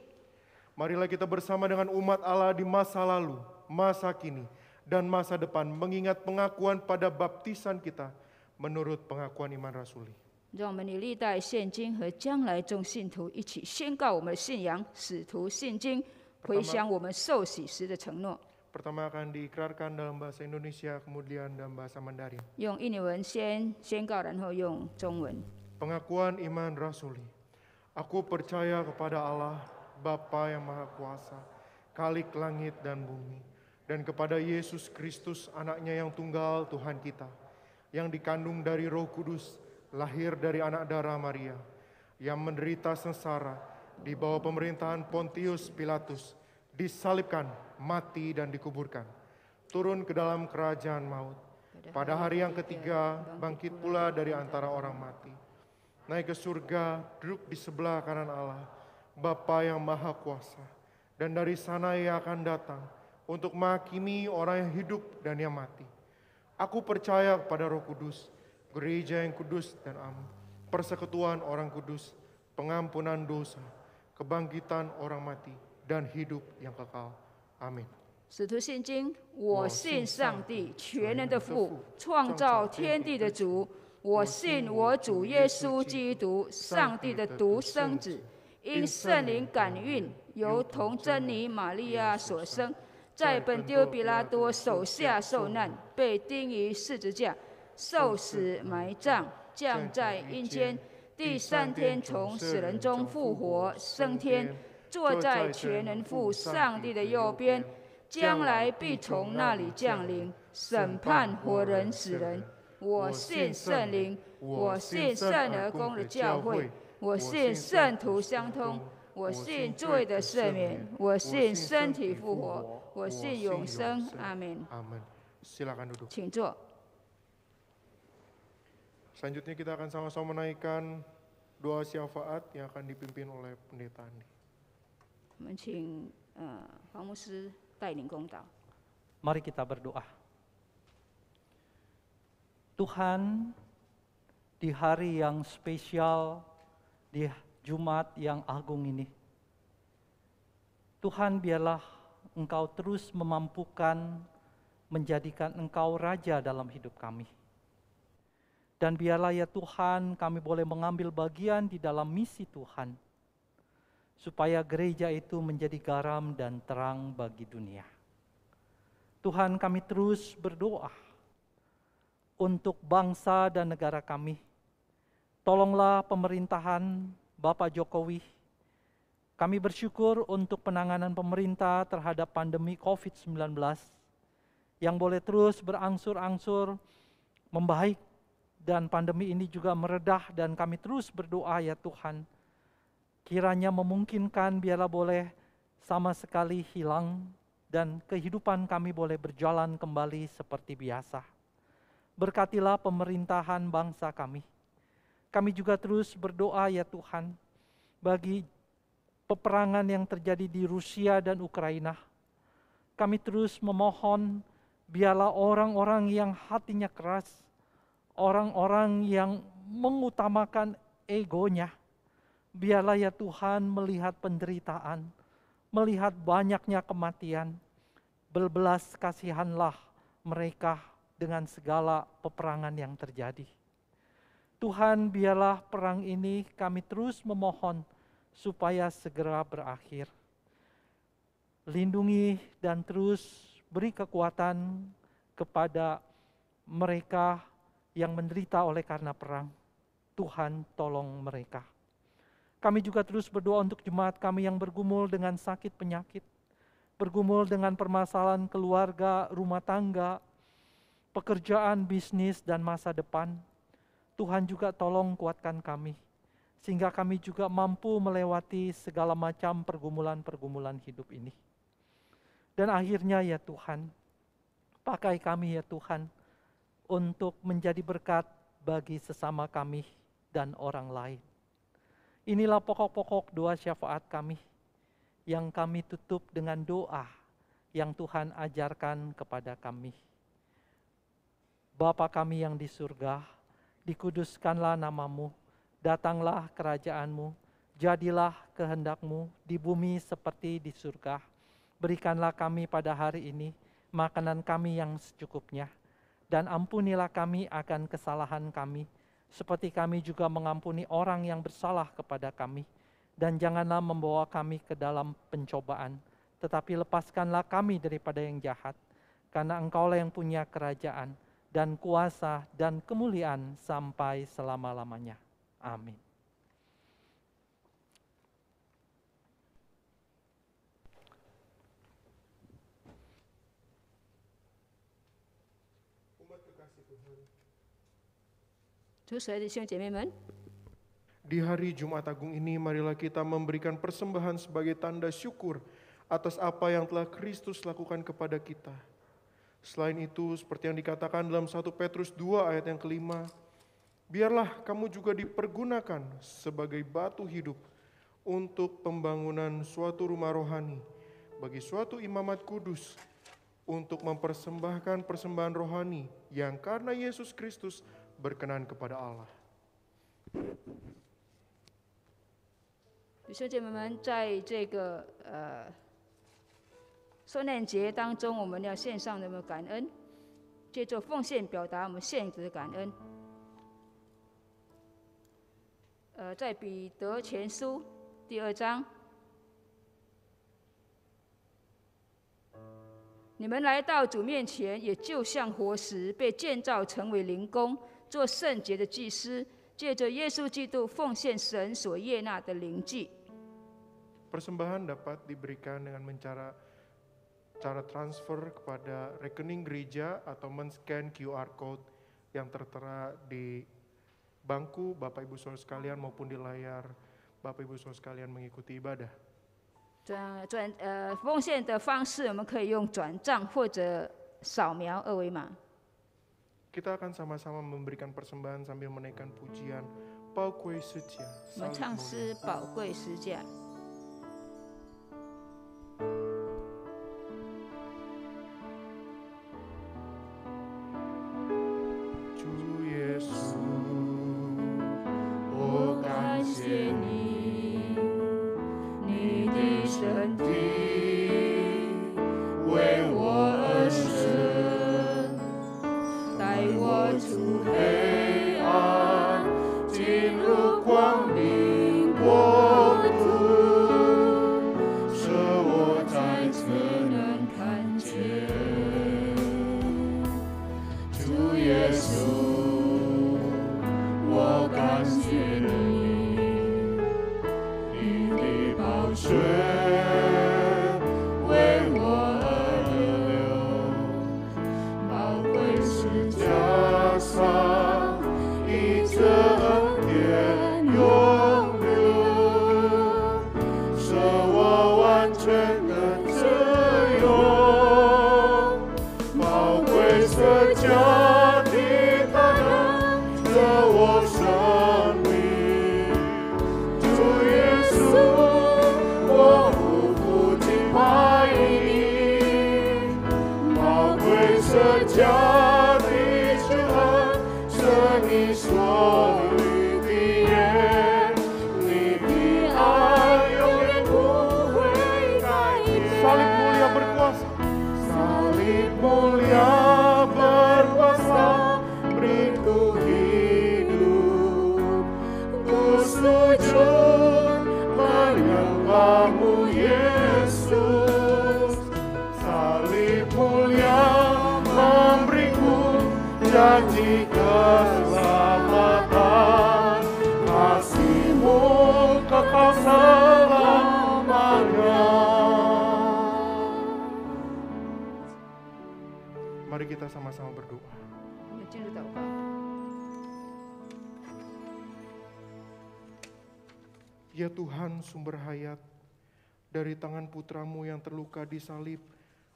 A: Marilah kita bersama dengan umat Allah di masa lalu, masa kini, dan masa depan mengingat pengakuan pada baptisan kita menurut pengakuan iman rasuli.
B: 让我们以历代现今和将来众信徒一起宣告我们的信仰，使徒信经，回想我们受洗时的承诺。
A: Pertama akan diikrarkan dalam bahasa Indonesia, kemudian dalam bahasa Mandarin.
B: 用印尼文先宣告，然后用中文。
A: Pengakuan iman rasuli. Aku percaya kepada Allah, Bapa yang Maha Kuasa, Khalik langit dan bumi, dan kepada Yesus Kristus, anaknya yang tunggal Tuhan kita, yang dikandung dari Roh Kudus, lahir dari anak darah Maria, yang menderita sengsara di bawah pemerintahan Pontius Pilatus, disalibkan, mati dan dikuburkan, turun ke dalam kerajaan maut. Pada hari yang ketiga, bangkit pula dari antara orang mati, naik ke surga, duduk di sebelah kanan Allah, Bapa yang Maha Kuasa, dan dari sana Ia akan datang untuk menghakimi orang yang hidup dan yang mati. Aku percaya kepada Roh Kudus, gereja yang kudus dan am, persekutuan orang kudus, pengampunan dosa, kebangkitan orang mati, dan hidup yang kekal. Amin.
B: 使徒信经，我信上帝，全能的父，创造天地的主。我信我主耶稣基督，上帝的独生子，因圣灵感孕，由童贞女玛利亚所生，在本丢彼拉多手下受难，被钉于十字架，受死埋葬，降在阴间，第3天从死人中复活，升天，坐在全能父上帝的右边。将来必从那里降临，审判活人死人。我信圣灵，我信圣而公的教会，我信圣徒相通，我信罪的赦免，我信身体复活，我信永生。阿门。
A: Amin. Silakan duduk.
B: 请坐。
A: Selanjutnya kita akan sama-sama menaikkan doa syafaat yang akan dipimpin oleh pendeta Andi.
B: 我们请黄牧师带领公祷。
C: Mari kita berdoa. Tuhan, di hari yang spesial, di Jumat yang agung ini, Tuhan biarlah Engkau terus memampukan menjadikan Engkau Raja dalam hidup kami. Dan biarlah ya Tuhan kami boleh mengambil bagian di dalam misi Tuhan, supaya gereja itu menjadi garam dan terang bagi dunia. Tuhan, kami terus berdoa untuk bangsa dan negara kami. Tolonglah pemerintahan Bapak Jokowi. Kami bersyukur untuk penanganan pemerintah terhadap pandemi COVID-19 yang boleh terus berangsur-angsur membaik dan pandemi ini juga meredah, dan kami terus berdoa ya Tuhan, kiranya memungkinkan biarlah boleh sama sekali hilang dan kehidupan kami boleh berjalan kembali seperti biasa. Berkatilah pemerintahan bangsa kami. Kami juga terus berdoa ya Tuhan bagi peperangan yang terjadi di Rusia dan Ukraina. Kami terus memohon biarlah orang-orang yang hatinya keras, orang-orang yang mengutamakan egonya, biarlah ya Tuhan melihat penderitaan, melihat banyaknya kematian, berbelas kasihanlah mereka dengan segala peperangan yang terjadi. Tuhan, biarlah perang ini kami terus memohon supaya segera berakhir. Lindungi dan terus beri kekuatan kepada mereka yang menderita oleh karena perang. Tuhan, tolong mereka. Kami juga terus berdoa untuk jemaat kami yang bergumul dengan sakit penyakit, bergumul dengan permasalahan keluarga, rumah tangga, pekerjaan, bisnis, dan masa depan. Tuhan juga tolong kuatkan kami, sehingga kami juga mampu melewati segala macam pergumulan-pergumulan hidup ini. Dan akhirnya ya Tuhan, pakai kami ya Tuhan, untuk menjadi berkat bagi sesama kami dan orang lain. Inilah pokok-pokok doa syafaat kami, yang kami tutup dengan doa yang Tuhan ajarkan kepada kami. Bapa kami yang di surga, dikuduskanlah namamu, datanglah kerajaanmu, jadilah kehendakmu di bumi seperti di surga. Berikanlah kami pada hari ini makanan kami yang secukupnya, dan ampunilah kami akan kesalahan kami, seperti kami juga mengampuni orang yang bersalah kepada kami. Dan janganlah membawa kami ke dalam pencobaan, tetapi lepaskanlah kami daripada yang jahat, karena Engkaulah yang punya kerajaan, dan kuasa, dan kemuliaan sampai selama-lamanya. Amin.
A: Di hari Jumat Agung ini, marilah kita memberikan persembahan sebagai tanda syukur atas apa yang telah Kristus lakukan kepada kita. Selain itu, seperti yang dikatakan dalam 1 Petrus 2 ayat yang kelima, biarlah kamu juga dipergunakan sebagai batu hidup untuk pembangunan suatu rumah rohani bagi suatu imamat kudus, untuk mempersembahkan persembahan rohani yang karena Yesus Kristus berkenan kepada Allah.
B: 弟兄姐妹们，在这个受难节当中，我们要献上我们的感恩，借着奉献表达我们献主的感恩。在彼得前书第2章，你们来到主面前，也就像活石，被建造成为灵宫，做圣洁的祭司，借着耶稣基督奉献神所悦纳的灵祭。
A: Persembahan dapat diberikan dengan cara transfer kepada rekening gereja atau men-scan QR code yang tertera di bangku Bapak Ibu Saudara sekalian maupun di layar Bapak Ibu Saudara sekalian mengikuti ibadah.
B: 奉献的方式，我们可以用转账或者扫描2维码。
A: Kita akan sama-sama memberikan persembahan sambil menaikkan pujian宝贵十架。
B: 我们唱诗《宝贵十架》。
A: 主耶稣，
B: 我感谢你，你的身体为我而生，带我出黑暗，进入光明国度，使我再次能看见主耶稣。我感谢你，你的宝血为我而流，宝贵十架上一切恩典永留，使我完全的自由，宝贵十架的大能在我生命，主耶稣，我匍匐敬拜你，宝贵十架的救恩是你所立的约，你的爱永远不会改变。
A: Salib mulia berkuasa.
B: Salib mulia berkuasa, beriku hidup, ku sujud menyembahmu Yesus.
A: Salib mulia memberiku janji keselamatan, kasih-Mu kekal selamanya. Mari kita sama-sama berdoa.
B: 我们进入祷告。
A: Ya Tuhan sumber hayat, dari tangan putramu yang terluka di salib,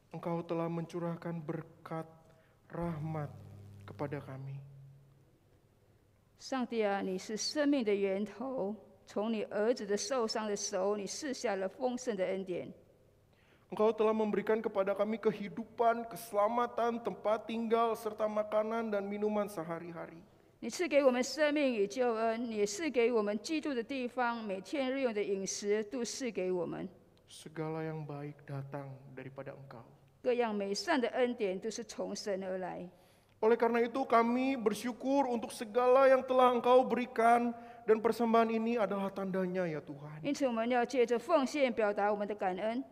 A: Engkau telah mencurahkan berkat rahmat kepada kami.
B: 上帝啊，你是生命的源头，从你儿子的受伤的手，你赐下了丰盛的恩典。
A: Engkau telah memberikan kepada kami kehidupan, keselamatan, tempat tinggal, serta makanan dan minuman sehari-hari.
B: 你赐给我们生命与救恩，也赐给我们居住的地方，每天日用的饮食都赐给我们。
A: Segala yang baik datang daripada Engkau.
B: 各样美善的恩典都是从神而来。
A: Oleh karena itu kami bersyukur untuk segala yang telah Engkau berikan, dan persembahan ini adalah tandanya ya Tuhan.
B: 因此，我们要借着奉献表达我们的感恩，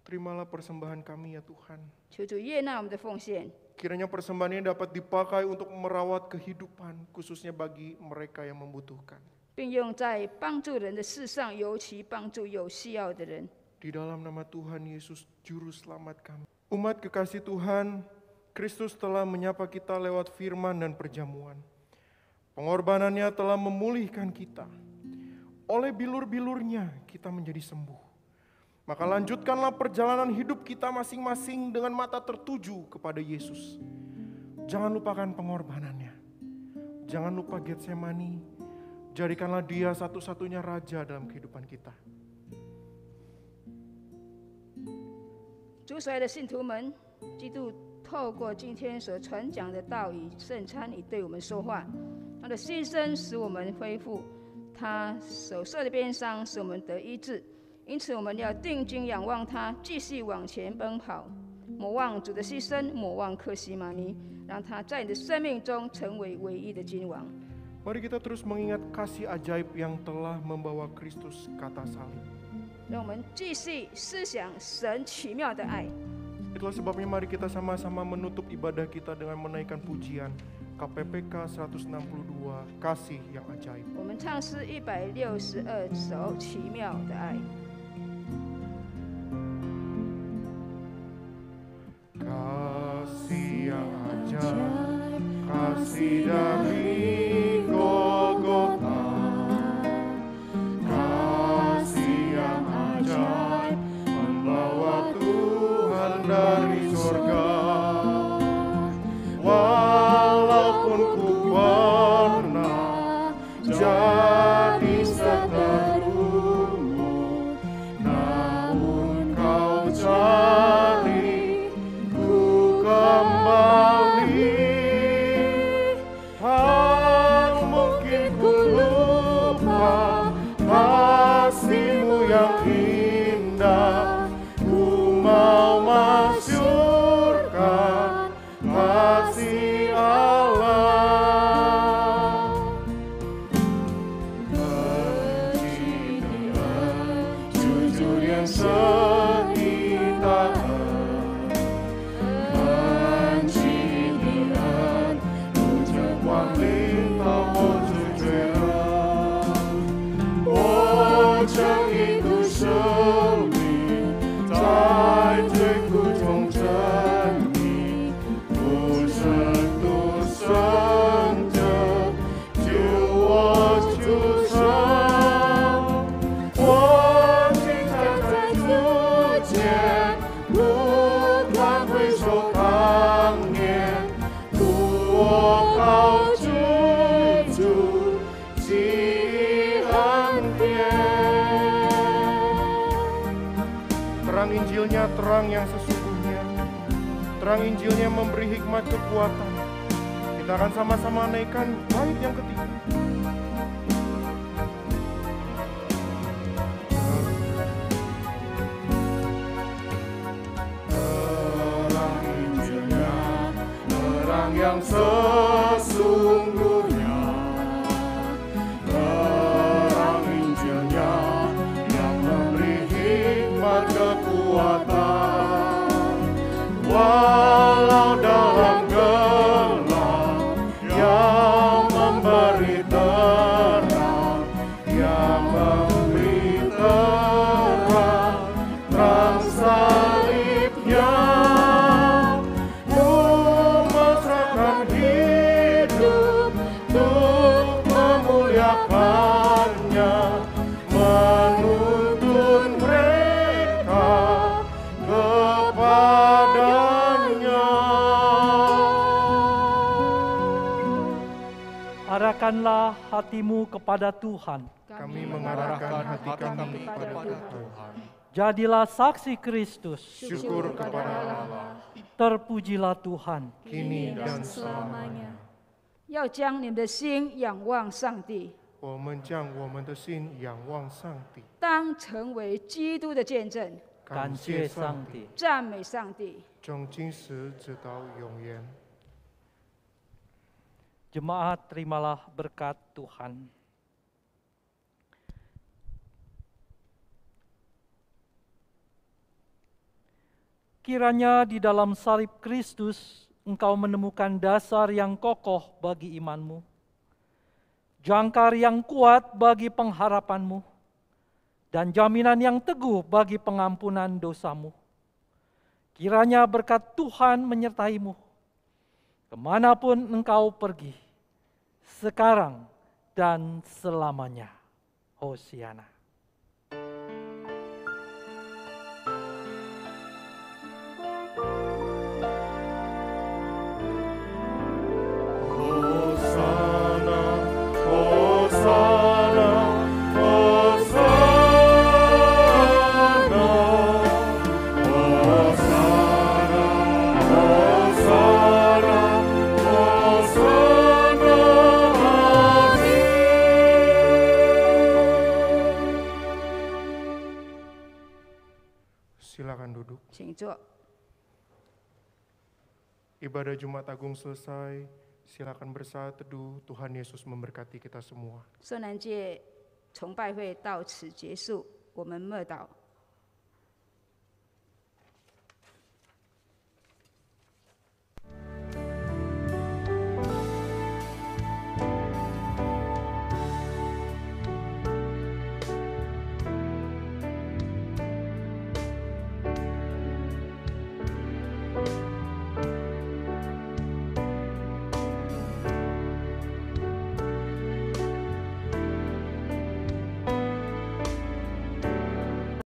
A: Terimalah persembahan kami ya Tuhan.
B: 求主悦纳我们的奉献。
A: Kiranya persembahan ini dapat dipakai untuk merawat kehidupan, khususnya bagi mereka yang membutuhkan.
B: 并用在帮助人的事上，尤其帮助有需要的人。
A: Di dalam nama Tuhan Yesus, Juru Selamat kami. Umat kekasih Tuhan, Kristus telah menyapa kita lewat firman dan perjamuan. Pengorbanannya telah memulihkan kita. Oleh bilur-bilurnya kita menjadi sembuh. Maka lanjutkanlah perjalanan hidup kita masing-masing dengan mata tertuju kepada Yesus. Jangan lupakan pengorbanannya. Jangan lupa Getsemani. Jadikanlah Dia satu-satunya raja dalam kehidupan kita.
B: 主所爱的信徒们，基督透过今天所传讲的道与圣餐，已对我们说话。他的牺牲使我们恢复，他手受的鞭伤使我们得医治。因此，我们要定睛仰望他，继续往前奔跑，莫忘主的牺牲，莫忘客西马尼，让他在你的生命中成为唯一的君王。
A: Mari kita terus mengingat kasih ajaib yang telah membawa Kristus ke atas salib.
B: 让我们继续思想神奇妙的爱。
A: Itulah sebabnya mari kita sama-sama menutup ibadah kita dengan menaikkan pujian KPPK 162, Kasih yang Ajaib.
B: 我们唱诗162首奇妙的爱。
A: Kasih yang ajaib, kasih dari Golgota, kasih yang ajaib membawa Tuhan dari surga. Walaupun ku pernah jadi seterumu, namun kau cari ku kembali. Tak mungkin ku lupa kasih-Mu yang indah. Ku mau masyurkan kasih Allah. Benci dengan jujur yang sekitar, benci dengan ujian wanita berjujuran. Oh, chẳng itu sớm tại tuyệt của trong chân nhị, vô sắc tu sân chân, chiều hoa chiều sáng. Hoa chính thật在主前，不断回首当年，故我高举主记恩典。 Terang Injilnya, terang yang sesungguhnya. Terang Injilnya memberi hikmat kekuatan. Kita akan sama-sama naikkan bait yang ketiga. Terang Injilnya, terang yang sesungguhnya. Terang Injilnya yang memberi hikmat kekuatan. Walau dalam gelap yang memberi terang, yang memberi terang, terang salibnya. Memasrahkan hidup untuk memuliakannya, menuntun mereka kepadanya.
C: Arahkanlah hatimu kepada Tuhan.
A: Kami mengarahkan hati kami kepada Tuhan.
C: Jadilah saksi Kristus.
A: Syukur kepada Allah,
C: Terpujilah Tuhan.
A: kini dan
D: selamanya.
B: 要将你们的心仰望上帝，
A: 我们将我们的心仰望上帝，
B: 当成为基督的见证，
C: 感谢上帝。
B: 赞美上帝。
A: 从今时直到永远。
C: Jemaat, terimalah berkat Tuhan. Kiranya di dalam salib Kristus engkau menemukan dasar yang kokoh bagi imanmu, jangkar yang kuat bagi pengharapanmu, dan jaminan yang teguh bagi pengampunan dosamu. Kiranya berkat Tuhan menyertaimu kemanapun engkau pergi, sekarang dan selamanya. Hosiana.
A: Hosana, Hosana, Hosana, Hosana, Hosana, Hosana, Amin. Silakan duduk.
B: 请坐。
A: Ibadah Jumat Agung selesai. Silakan bersaat teduh. Tuhan Yesus memberkati kita semua.
B: 圣诞节崇拜会到此结束，我们默祷。